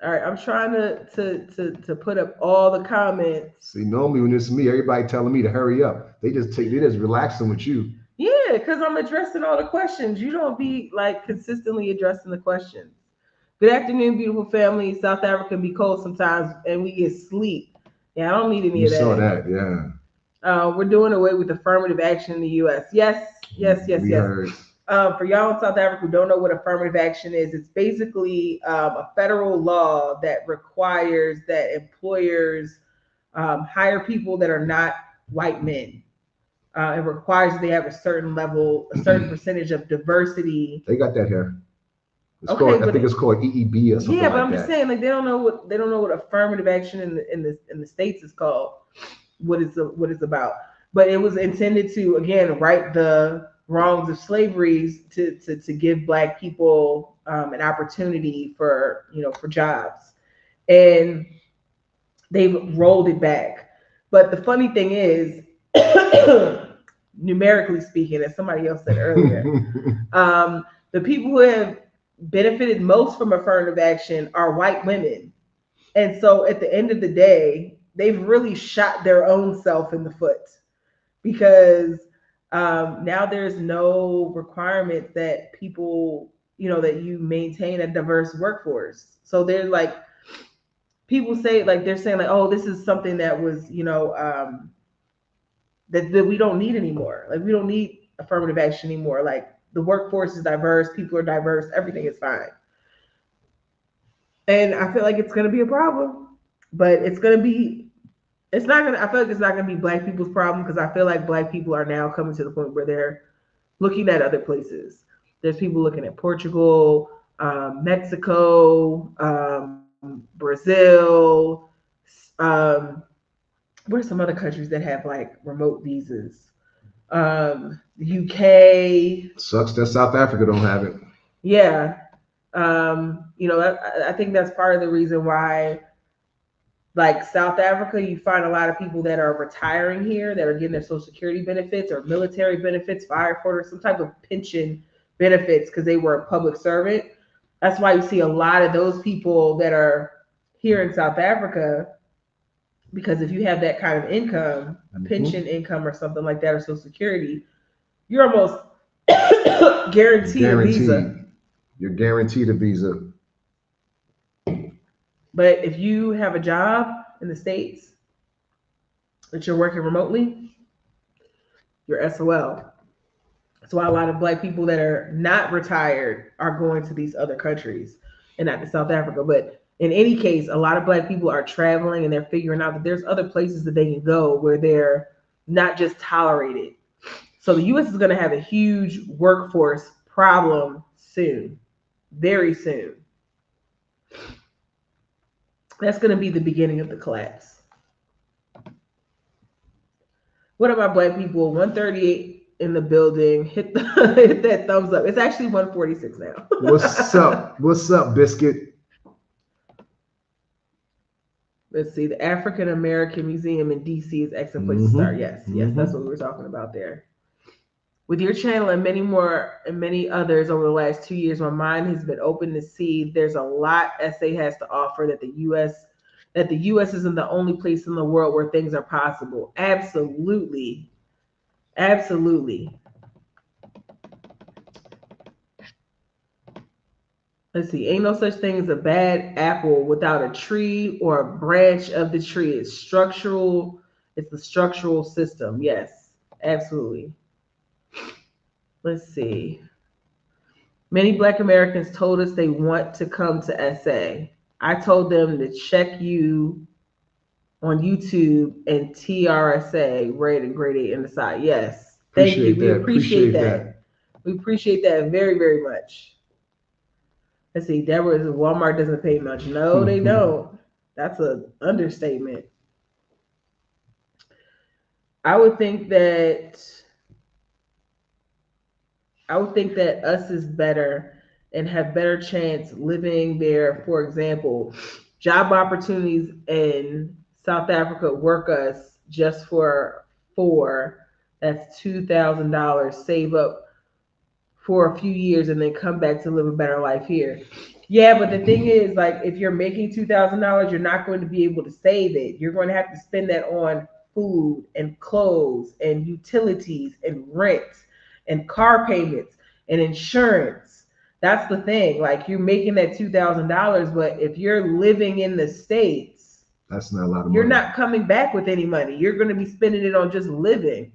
All right, I'm trying to put up all the comments. See, normally when it's me, everybody telling me to hurry up. They just relaxing with you. Yeah, because I'm addressing all the questions. You don't be like consistently addressing the questions. Good afternoon, beautiful family. South Africa can be cold sometimes, and we get sleep. Yeah, I don't need any You of saw that. that, yeah. We're doing away with affirmative action in the U.S. Yes, yes, yes, We yes. heard. For y'all in South Africa who don't know what affirmative action is, it's basically a federal law that requires that employers hire people that are not white men. It requires that they have a certain level, a certain percentage of diversity. They got that here. It's Okay, called, I but think it's called EEB or something yeah, but like I'm just that. saying, like they don't know what affirmative action in the states is called. What it's about. But it was intended to again right the wrongs of slavery to give Black people an opportunity for jobs, and they've rolled it back. But the funny thing is, numerically speaking, as somebody else said earlier, the people who have benefited most from affirmative action are white women. And so at the end of the day, they've really shot their own self in the foot because now there's no requirement that that you maintain a diverse workforce. So they're like, people say, like, they're saying, like, oh, this is something that was, that we don't need anymore. Like, we don't need affirmative action anymore. Like the workforce is diverse, people are diverse, everything is fine. And I feel like it's gonna be a problem, but it's not gonna. I feel like it's not gonna be black people's problem because I feel like black people are now coming to the point where they're looking at other places. There's people looking at Portugal, Mexico, Brazil. Um, what are some other countries that have like remote visas? UK. Sucks that South Africa don't have it. Yeah. I think that's part of the reason why, like South Africa, you find a lot of people that are retiring here that are getting their social security benefits or military benefits, firefighter, some type of pension benefits because they were a public servant. That's why you see a lot of those people that are here in South Africa, because if you have that kind of income, a pension income or something like that, or social security, you're almost guaranteed a visa. You're guaranteed a visa. But if you have a job in the States that you're working remotely, you're SOL. That's why a lot of black people that are not retired are going to these other countries and not to South Africa. But in any case, a lot of black people are traveling and they're figuring out that there's other places that they can go where they're not just tolerated. So the US is going to have a huge workforce problem soon, very soon. That's going to be the beginning of the collapse. What about black people? 138 in the building. Hit that thumbs up. It's actually 146 now. What's up? What's up, Biscuit? Let's see. The African American Museum in DC is excellent place to start. Yes, that's what we were talking about there. With your channel and many more and many others over the last 2 years, my mind has been open to see there's a lot SA has to offer, that the US isn't the only place in the world where things are possible. Absolutely. Absolutely. Let's see. Ain't no such thing as a bad apple without a tree or a branch of the tree. It's structural. It's the structural system. Yes, absolutely. Let's see. Many Black Americans told us they want to come to SA. I told them to check you on YouTube and TRSA, rated and grade 8 in the side. Yes. Thank you. We appreciate that. We appreciate that very, very much. Let's see. Deborah says Walmart doesn't pay much. No, they don't. That's an understatement. I would think that us is better and have better chance living there. For example, job opportunities in South Africa work us just for that's $2,000. Save up for a few years and then come back to live a better life here. Yeah, but the thing is, like, if you're making $2,000, you're not going to be able to save it. You're going to have to spend that on food and clothes and utilities and rent and car payments and insurance. That's the thing. Like, you're making that $2,000, but if you're living in the States, that's not a lot of money. You're not coming back with any money. You're going to be spending it on just living.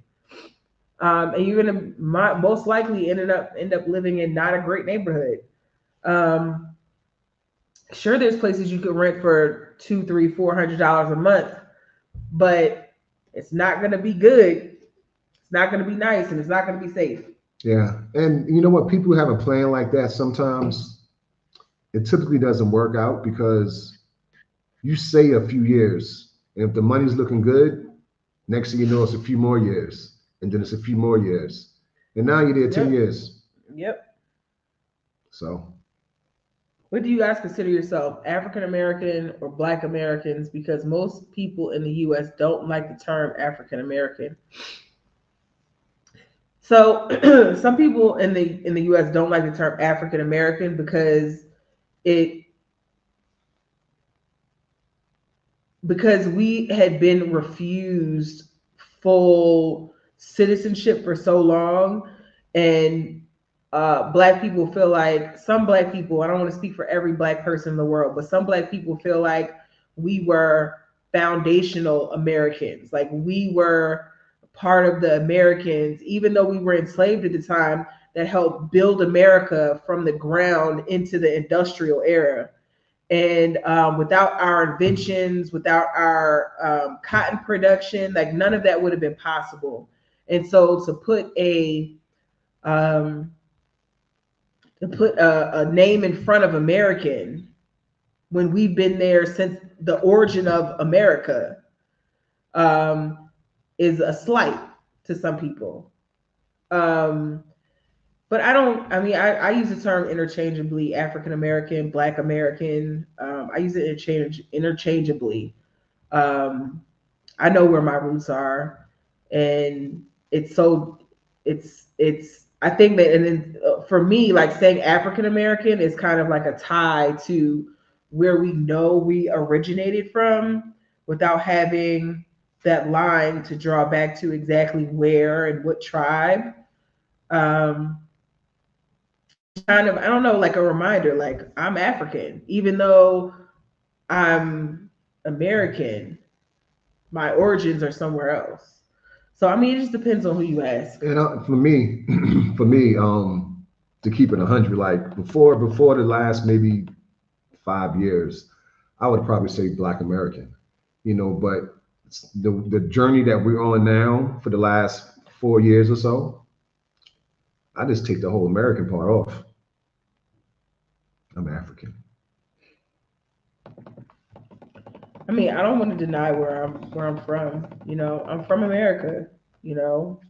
And you're going to most likely end up living in not a great neighborhood. Sure, there's places you can rent for $200, $300, $400 a month, but it's not going to be good. It's not going to be nice, and it's not going to be safe. Yeah, and you know what? People have a plan like that. Sometimes it typically doesn't work out because you say a few years, and if the money's looking good, next thing you know, it's a few more years, and then it's a few more years, and now you're there 10 years. Yep. So, what do you guys consider yourself, African American or Black Americans? Because most people in the U.S. don't like the term African American. So some people in the U.S. don't like the term African American because we had been refused full citizenship for so long, and Black people feel like, some Black people, I don't want to speak for every Black person in the world, but some Black people feel like we were foundational Americans, like we were part of the Americans, even though we were enslaved at the time, that helped build America from the ground into the industrial era. And without our inventions, without our cotton production, like none of that would have been possible. And so um, to put a name in front of American when we've been there since the origin of America, um, is a slight to some people. Um, but I don't. I mean, I use the term interchangeably: African American, Black American. I use it interchangeably. Um, I know where my roots are, and it's so it's. I think that, and then for me, like saying African American is kind of like a tie to where we know we originated from, without having that line to draw back to exactly where and what tribe. Um, kind of, I don't know, like a reminder, like I'm African, even though I'm American, my origins are somewhere else. So I mean, it just depends on who you ask. And for me, for me, to keep it 100, like before the last maybe 5 years, I would probably say Black American, but the journey that we're on now for the last 4 years or so, I just take the whole American part off. I'm African. I mean, I don't want to deny where I'm from. I'm from America. You know,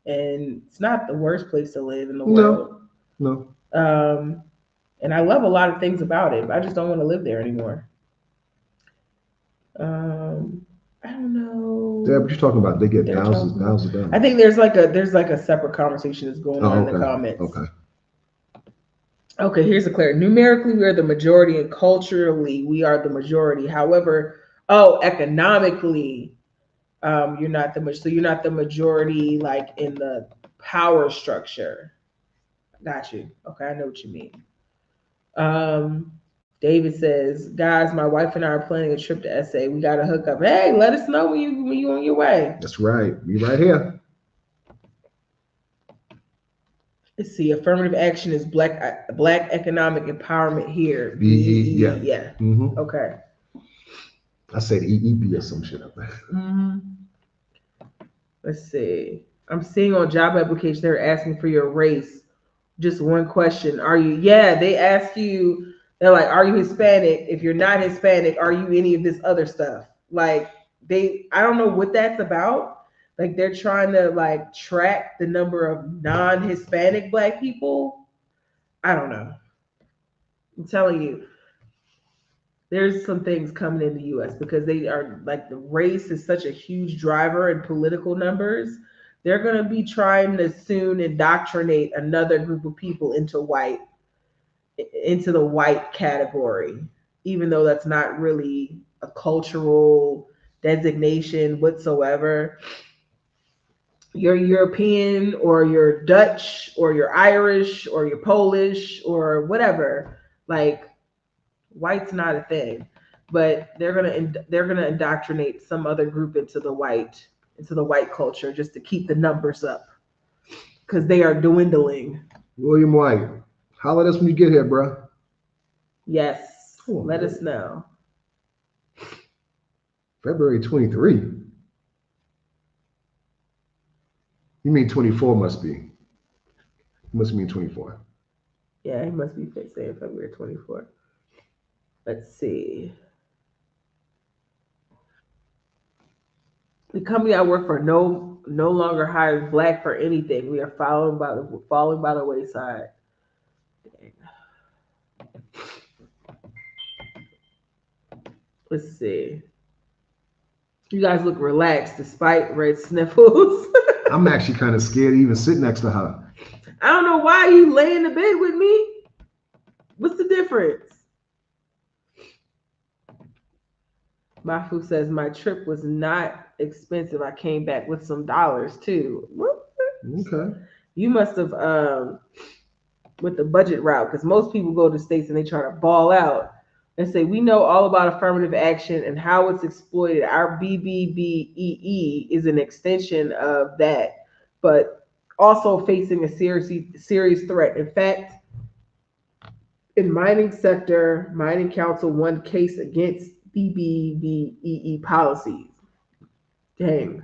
and it's not the worst place to live in the No, world. no. Um, and I love a lot of things about it. But I just don't want to live there anymore. Um, I don't Yeah, know but you're talking about they what get they're thousands, talking about. thousands of I dollars. think there's like a separate conversation that's going on Oh, in the okay, comments. okay. Okay, here's a clear. Numerically, we are the majority, and culturally, we are the majority. However, oh, economically, you're not the so you're not the majority, like in the power structure. Got you. Okay, I know what you mean. Um, David says, guys, my wife and I are planning a trip to SA. We got to hook up. Hey, let us know when you on your way. That's right. We right here. Let's see. Affirmative action is black economic empowerment here. Yeah. BEE. Yeah. hmm Okay. I said EEB or some shit up there. Hmm. Let's see. I'm seeing on job application they're asking for your race. Just one question. Are you? Yeah, they ask you. They're like, are you Hispanic? If you're not Hispanic, are you any of this other stuff? Like I don't know what that's about. Like they're trying to like track the number of non-Hispanic Black people. I don't know. I'm telling you, there's some things coming in the US because they are like the race is such a huge driver in political numbers. They're going to be trying to soon indoctrinate another group of people into the white category, even though that's not really a cultural designation whatsoever. You're European or you're Dutch or you're Irish or you're Polish or whatever. Like white's not a thing, but they're gonna indoctrinate some other group into the white culture just to keep the numbers up because they are dwindling. William White, holler at us when you get here, bro. Yes, Come on, let us man. know. February 23. You mean 24 must be. You must mean 24. Yeah, he must be saying February 24th. Let's see. The company I work for no longer hires black for anything. We are falling by the wayside. Let's see. You guys look relaxed despite red sniffles. I'm actually kind of scared to even sit next to her. I don't know why you lay in the bed with me. What's the difference? Mafu says my trip was not expensive. I came back with some dollars too. What? Okay. You must have with the budget route because most people go to states and they try to ball out. and say, we know all about affirmative action and how it's exploited. Our BBBEE is an extension of that, but also facing a serious threat. In fact, in mining sector, mining council won case against BBBEE policies. Dang.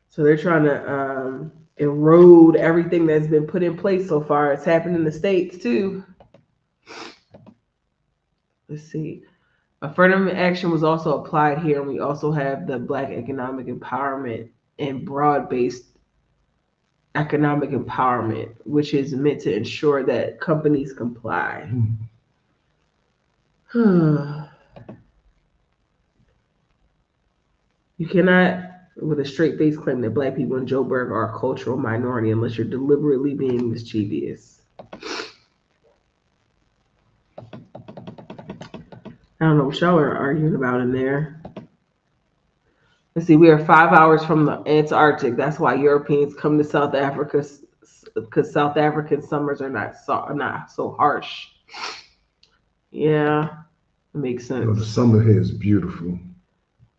So they're trying to erode everything that's been put in place so far. It's happened in the States too. Let's see. Affirmative action was also applied here, and we also have the Black economic empowerment and broad based economic empowerment, which is meant to ensure that companies comply. You cannot, with a straight face, claim that Black people in Joburg are a cultural minority unless you're deliberately being mischievous. I don't know what y'all are arguing about in there. Let's see, we are 5 hours from the Antarctic. That's why Europeans come to South Africa, because South African summers are not so harsh. Yeah, it makes sense. The summer here is beautiful.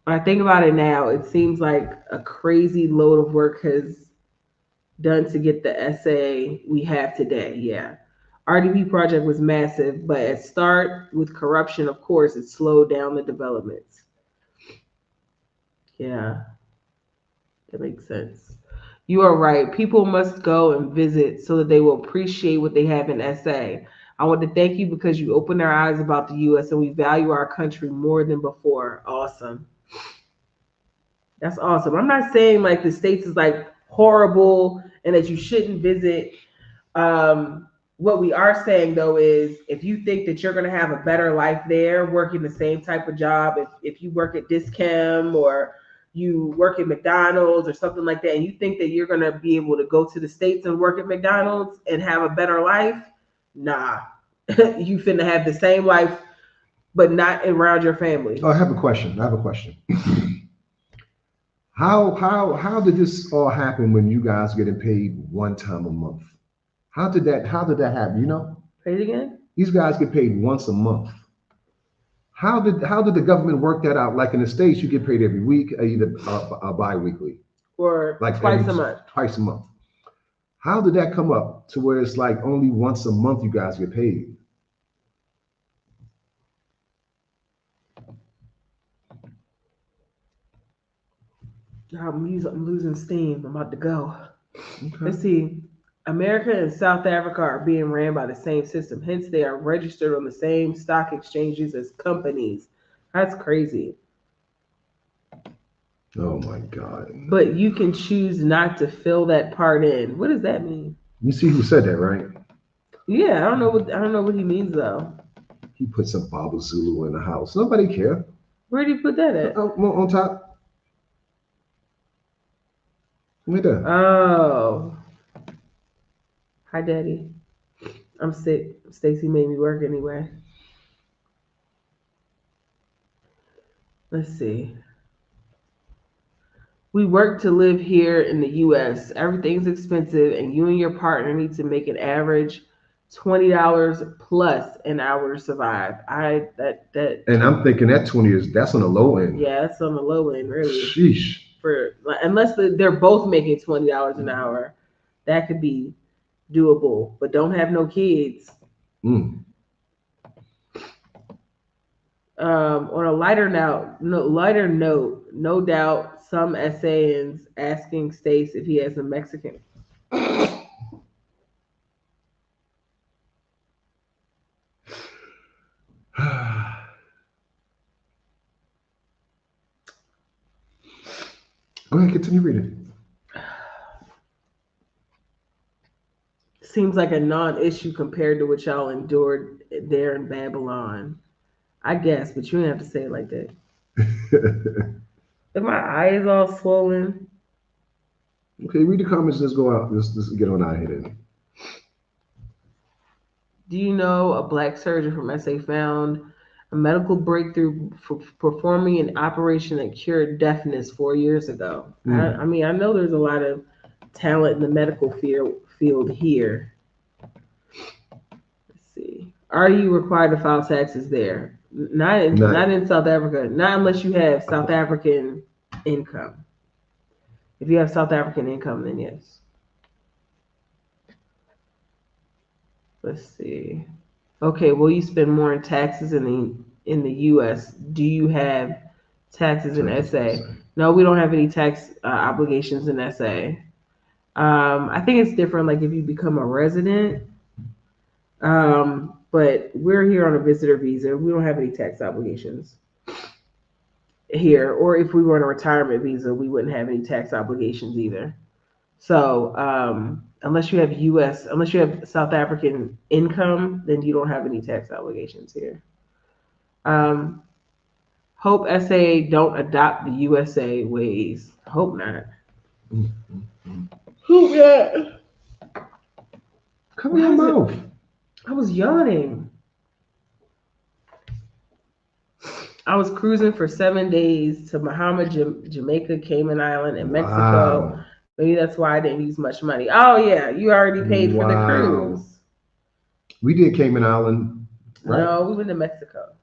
When I think about it now, it seems like a crazy load of work has done to get the essay we have today. Yeah. RDP project was massive, but at start with corruption, of course, it slowed down the developments. Yeah, that makes sense. You are right. People must go and visit so that they will appreciate what they have in SA. I want to thank you because you opened our eyes about the U.S. and we value our country more than before. Awesome. That's awesome. I'm not saying like the States is like horrible and that you shouldn't visit. What we are saying though is if you think that you're going to have a better life there working the same type of job, if you work at Discam or you work at McDonald's or something like that, and you think that you're going to be able to go to the States and work at McDonald's and have a better life, nah. You finna have the same life, but not around your family. Oh, I have a question. How did this all happen when you guys getting paid one time a month? How did that happen? You know? Say it again? These guys get paid once a month. How did the government work that out? Like in the States, you get paid every week, either bi-weekly. Or like twice a month. Twice a month. How did that come up to where it's like only once a month you guys get paid? I'm losing steam. I'm about to go. Okay. Let's see. America and South Africa are being ran by the same system. Hence, they are registered on the same stock exchanges as companies. That's crazy. Oh my God. But you can choose not to fill that part in. What does that mean? You see who said that, right? Yeah, I don't know what he means though. He put some Baba Zulu in the house. Nobody care. Where did he put that at? On top. Right there. Oh. Hi, Daddy. I'm sick. Stacy made me work anyway. Let's see. We work to live here in the US. Everything's expensive, and you and your partner need to make an average $20 plus an hour to survive. And I'm thinking that 20 that's on the low end. Yeah, that's on the low end, really. Sheesh. Unless they're both making $20 an hour, that could be doable. But don't have no kids. On a lighter note, no doubt, some Essayans asking Stace if he has a Mexican. Go ahead, continue reading. Seems like a non-issue compared to what y'all endured there in Babylon. I guess, but you don't have to say it like that. If my eye is all swollen. Okay, read the comments. Let's go out. Let's get on out of here then. Do you know a Black surgeon from SA found a medical breakthrough for performing an operation that cured deafness 4 years ago? I know there's a lot of talent in the medical field here. Let's Are you required to file taxes there? Not Not. in South Africa. Not unless you have South African income. If you have South African income, then yes. Let's see. Okay, will you spend more in taxes in the U.S.? Do you have taxes in Taxes in SA? SA. No, we don't have any tax obligations in SA. I think it's different, like if you become a resident. But we're here on a visitor visa. We don't have any tax obligations here. Or if we were on a retirement visa, we wouldn't have any tax obligations either. So unless you have South African income, then you don't have any tax obligations here. Um, Hope SA don't adopt the USA ways. Hope not. Mm, mm, mm. Hope not. Cover your Why is it? mouth. I was yawning. I was cruising for 7 days to Bahama, Jamaica, Cayman Island, and Mexico. Wow. Maybe that's why I didn't use much money. Oh yeah, you already paid for the Wow. cruise. We did Cayman Island, right? No, we went to Mexico.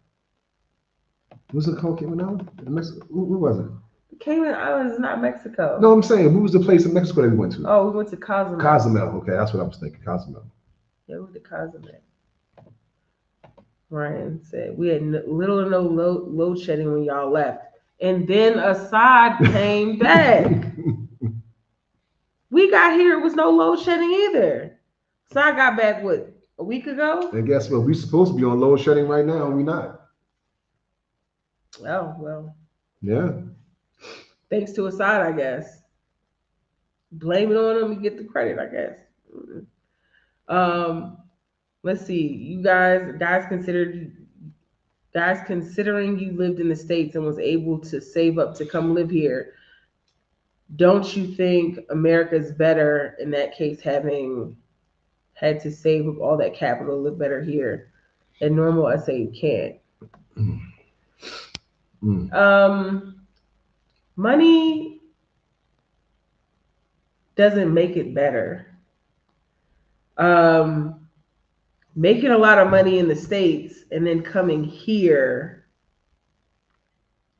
Was it called Cayman Island? In Mexico? Who was it? Cayman Islands is not Mexico. No, I'm saying, who was the place in Mexico that we went to? Oh, we went to Cozumel. Cozumel. Okay, that's what I was thinking. Cozumel. Yeah, we went to Cozumel. Ryan said we had little or no load shedding when y'all left, and then Assad came back. We got here, it was no load shedding either. Assad got back what, a week ago? And guess what? We supposed to be on load shedding right now, and we not. Oh well, Yeah. thanks to Assad, I guess. Blame it on him and get the credit, I guess. Um, let's see, you guys considering you lived in the States and was able to save up to come live here, don't you think America's better in that case, having had to save up all that capital, live better here? And normal, I say you can't. Mm. Mm. Money doesn't make it better. Um, Making a lot of money in the States and then coming here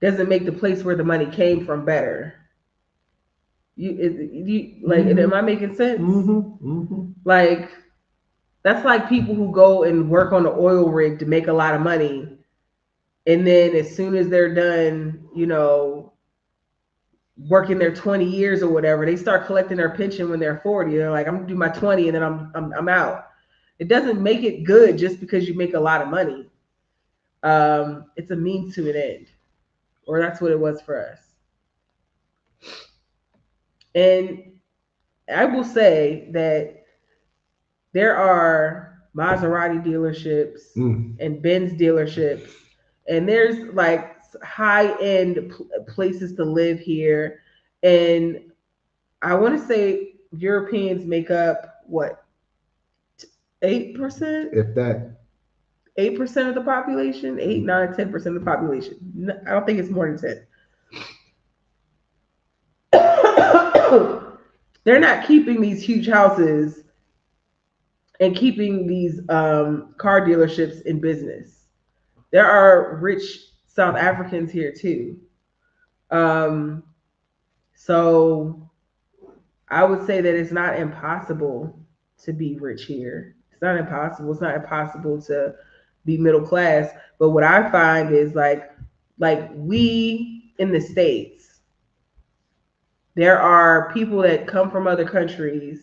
doesn't make the place where the money came from better. Am I making sense? Mm-hmm. Mm-hmm. Like, that's like people who go and work on the oil rig to make a lot of money, and then as soon as they're done, working their 20 years or whatever, they start collecting their pension when they're 40. They're like, I'm gonna do my 20 and then I'm out. It doesn't make it good just because you make a lot of money. It's a means to an end, or that's what it was for us. And I will say that there are Maserati dealerships Mm. and Benz dealerships, and there's like high end places to live here. And I want to say Europeans make up what, 8%? If that. 8% of the population, 8, 9, 10% of the population. I don't think it's more than 10. They're not keeping these huge houses and keeping these car dealerships in business. There are rich South Africans here too. Um, so I would say that it's not impossible to be rich here. It's not impossible. It's not impossible to be middle class. But what I find is like we in the States, there are people that come from other countries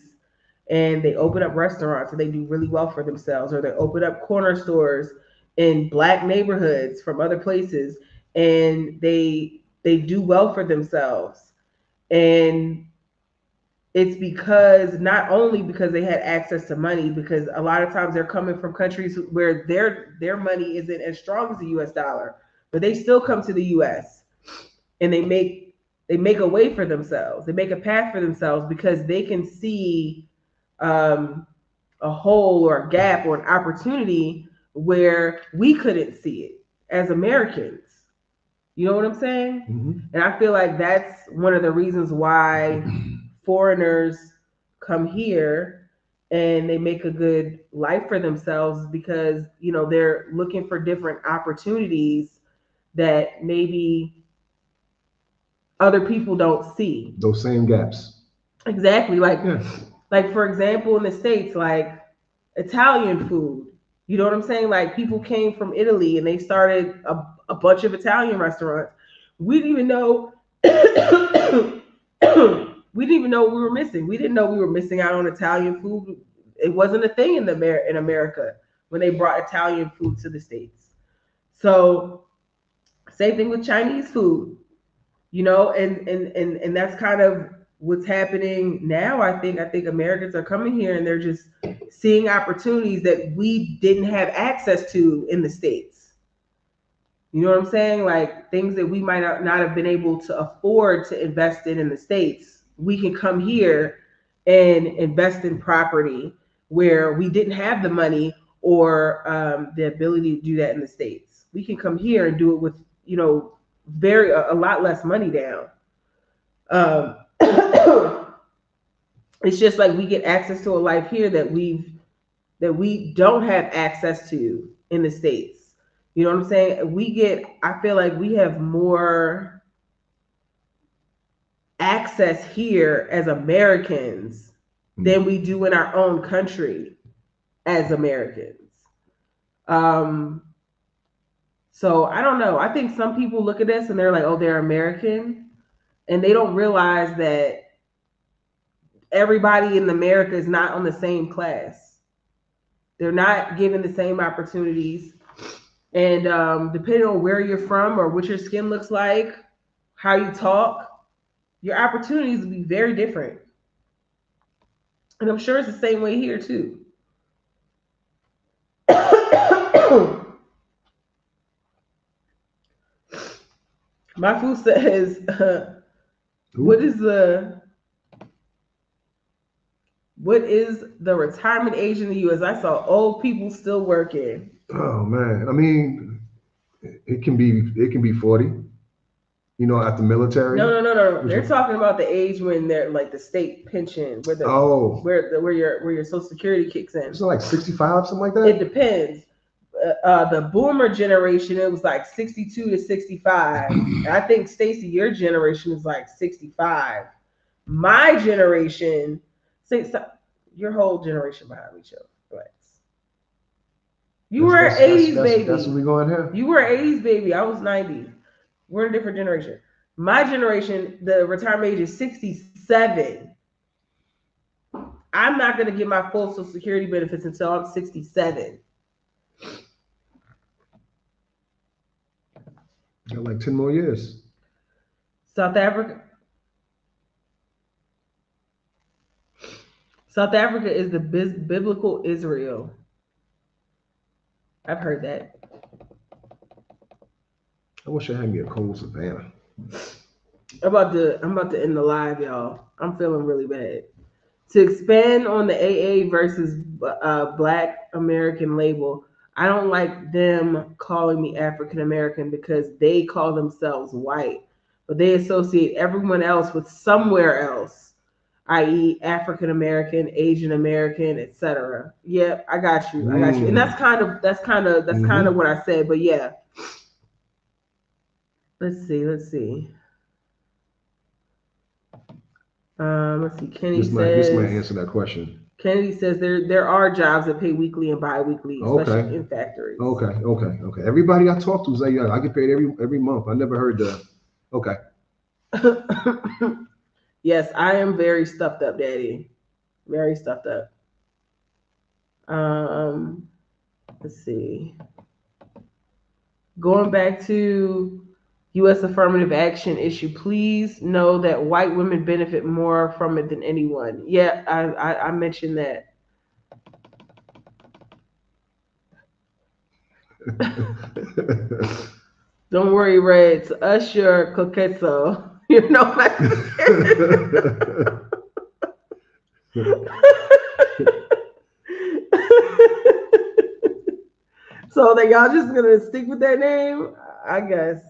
and they open up restaurants and they do really well for themselves, or they open up corner stores in black neighborhoods from other places, and they do well for themselves. And it's because, not only because they had access to money, because a lot of times they're coming from countries where their money isn't as strong as the US dollar, but they still come to the US and they make a way for themselves. They make a path for themselves because they can see um, a hole or a gap or an opportunity where we couldn't see it as Americans. You know what I'm saying? Mm-hmm. And I feel like that's one of the reasons why foreigners come here and they make a good life for themselves because they're looking for different opportunities that maybe other people don't see. Those same gaps. Exactly. Yeah. Like for example, in the States, like Italian food. You know what I'm saying? Like people came from Italy and they started a bunch of Italian restaurants. We didn't even know we didn't even know what we were missing. We didn't know we were missing out on Italian food. It wasn't a thing in America when they brought Italian food to the States. So same thing with Chinese food, and that's kind of what's happening now. I think Americans are coming here and they're just seeing opportunities that we didn't have access to in the States. You know what I'm saying? Like things that we might not have been able to afford to invest in the States. We can come here and invest in property where we didn't have the money or the ability to do that in the States. We can come here and do it with, very a lot less money down. Um, it's just like we get access to a life here that we don't have access to in the States. You know what I'm saying? I feel like we have more access here as Americans than we do in our own country as Americans. Um, so I don't know. I think some people look at this and they're like, oh, they're American. And they don't realize that everybody in America is not on the same class. They're not given the same opportunities. And depending on where you're from or what your skin looks like, how you talk, your opportunities will be very different. And I'm sure it's the same way here too. My food says, what is the retirement age in the U.S.? I saw old people still working. Oh man, I mean, it can be 40. At the military. No. They're talking about the age when they're like the state pension, where your Social Security kicks in. It's like 65, something like that. It depends. The boomer generation, it was like 62 to 65. I think Stacey, your generation is like 65. My generation, your whole generation behind me, Joe. Relax. You were an 80s baby. That's what we going here. You were an 80s baby. I was 90. We're in a different generation. My generation, the retirement age is 67. I'm not going to get my full Social Security benefits until I'm 67. Got like 10 more years. South Africa is the biblical Israel. I've heard that. I wish I had me a cold Savannah. I'm about to end the live, y'all. I'm feeling really bad. To expand on the AA versus Black American label, I don't like them calling me African American because they call themselves white, but they associate everyone else with somewhere else, i.e., African American, Asian American, etc. Yeah, I got you, and that's kind of what I said. But yeah, let's see. Let's see. Kenny this says. might answer that question. Kennedy says there are jobs that pay weekly and bi-weekly, especially in factories. Okay. Everybody I talk to say, I get paid every month. I never heard that. Okay. Yes, I am very stuffed up, Daddy. Very stuffed up. Let's see. Going back to U.S. affirmative action issue, please know that white women benefit more from it than anyone. Yeah, I mentioned that. Don't worry, Red. It's Usher Coqueso. You know what I So that y'all just gonna stick with that name, I guess.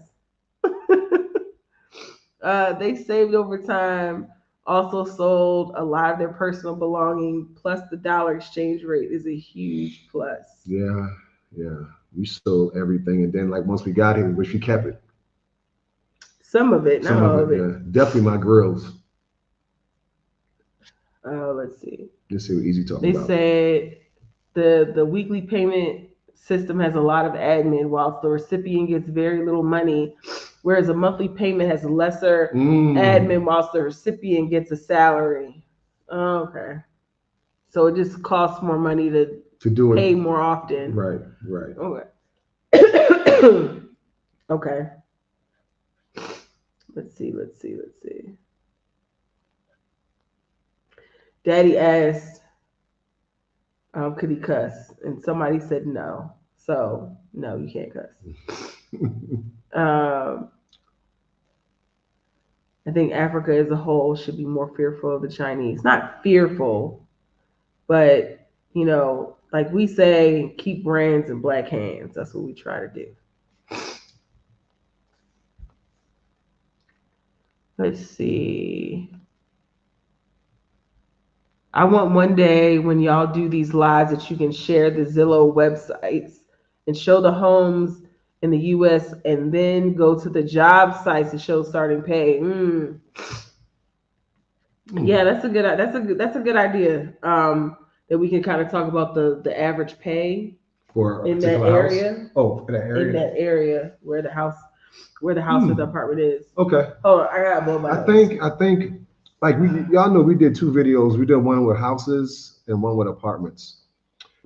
They saved over time also sold a lot of their personal belongings. Plus, the dollar exchange rate is a huge plus. Yeah, yeah. We sold everything, and then like once we got here, which we kept it, Some of it, not some of all it. of it. Yeah, definitely my grills. Let's see. Let's see what Easy talking They about. said the weekly payment system has a lot of admin, whilst the recipient gets very little money, whereas a monthly payment has lesser Mm, admin, whilst the recipient gets a salary. Okay, so it just costs more money to to do it pay more often. right, right. Okay. Okay. Let's see. Daddy asked, could he cuss? And somebody said no. So no, you can't cuss. Um, I think Africa as a whole should be more fearful of the Chinese. Not fearful, but like we say, keep brands in black hands. That's what we try to do. Let's see. I want one day when y'all do these lives that you can share the Zillow websites and show the homes in the US and then go to the job sites to show starting pay. Yeah, Mm. that's a good idea. That we can kind of talk about the average pay For a in that particular house. area, Oh, for that area. where the house or the Hmm. apartment is. Okay. Hold on, I gotta blow my I nose. think I think like we y'all know we did two videos. We did one with houses and one with apartments.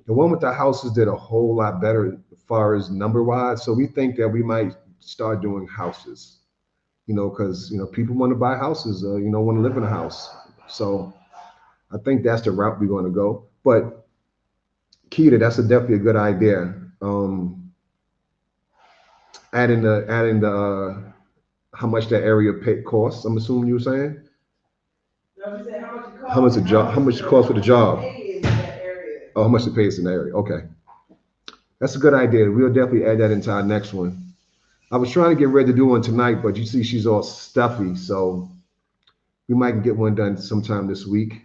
The one with the houses did a whole lot better as far as number wise. So we think that we might start doing houses. Because people want to buy houses. Want to live in a house. So I think that's the route we're going to go. But Keita, that's definitely a good idea. Adding the how much that area pay costs. I'm assuming you were saying No, I'm saying how much it costs for the job. in that area. Oh, how much it pays in the area. Okay, that's a good idea. We'll definitely add that into our next one. I was trying to get ready to do one tonight, but you see, she's all stuffy, so we might get one done sometime this week.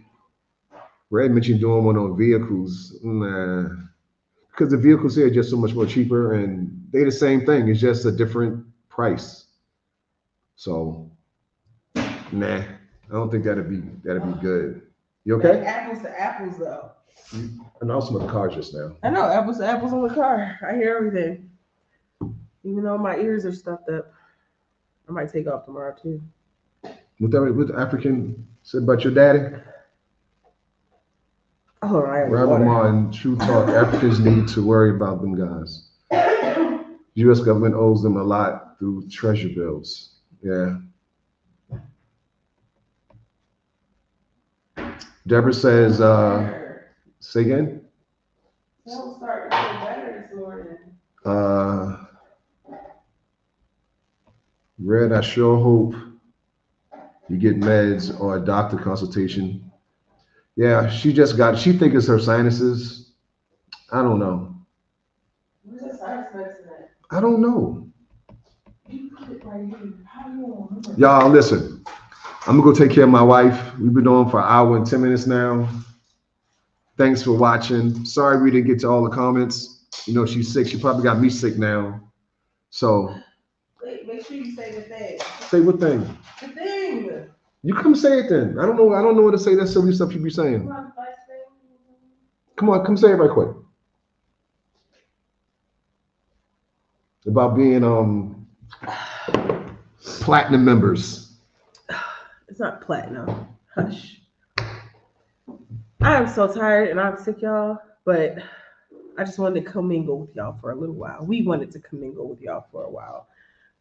Red mentioned doing one on vehicles. Nah, because the vehicles here are just so much more cheaper, and they the same thing. It's just a different price. So, nah, I don't think that'd be good. You Like okay? apples to apples, though. And also my car just now. I know apples to apples on the car. I hear everything, even though my ears are stuffed up. I might take off tomorrow too. What the African said about your daddy? Hold on, I have Robert water. Martin, true talk. Africans need to worry about them guys. U.S. government owes them a lot through treasure bills. Yeah. Deborah says, say again. Don't start to feel better this morning. Uh, Red, I sure hope you get meds or a doctor consultation. Yeah, she thinks it's her sinuses. I don't know. Where's that sinus medicine at? I don't know. You put it right here. How do you remember? Y'all, listen. I'm gonna go take care of my wife. We've been on for an hour and 10 minutes now. Thanks for watching. Sorry we didn't get to all the comments. She's sick. She probably got me sick now. So Wait, make sure you say the thing. say what thing? The thing. You come say it then. I don't know. I don't know what to say. That silly stuff you be saying. Come on, come say it right quick. About being platinum members. It's not platinum. Hush. I am so tired and I'm sick, y'all. But I just wanted to commingle with y'all for a little while. We wanted to commingle with y'all for a while.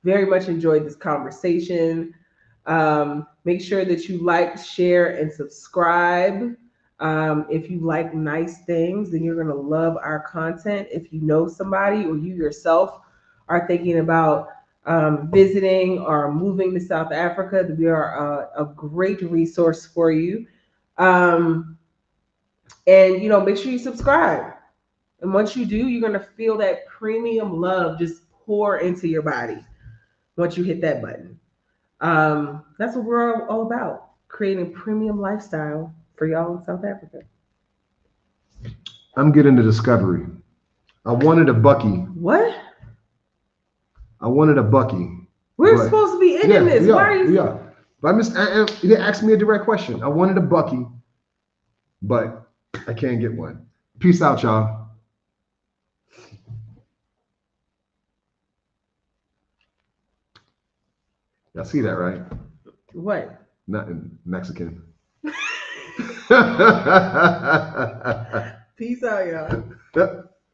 Very much enjoyed this conversation. Make sure that you like, share, and subscribe. If you like nice things, then you're going to love our content. If you know somebody or you yourself are thinking about visiting or moving to South Africa, we are a great resource for you. Um, and make sure you subscribe. And once you do, you're gonna feel that premium love just pour into your body once you hit that button. That's what we're all about. creating premium lifestyle for y'all in South Africa. I'm getting the Discovery. I wanted a Bucky. What? I wanted a Bucky. We're but- supposed to be ending this. We Why are, are you? we are. But you didn't ask me a direct question. I wanted a Bucky, but I can't get one. Peace out, y'all. Y'all see that, right? What? Nothing Mexican. Peace out, y'all.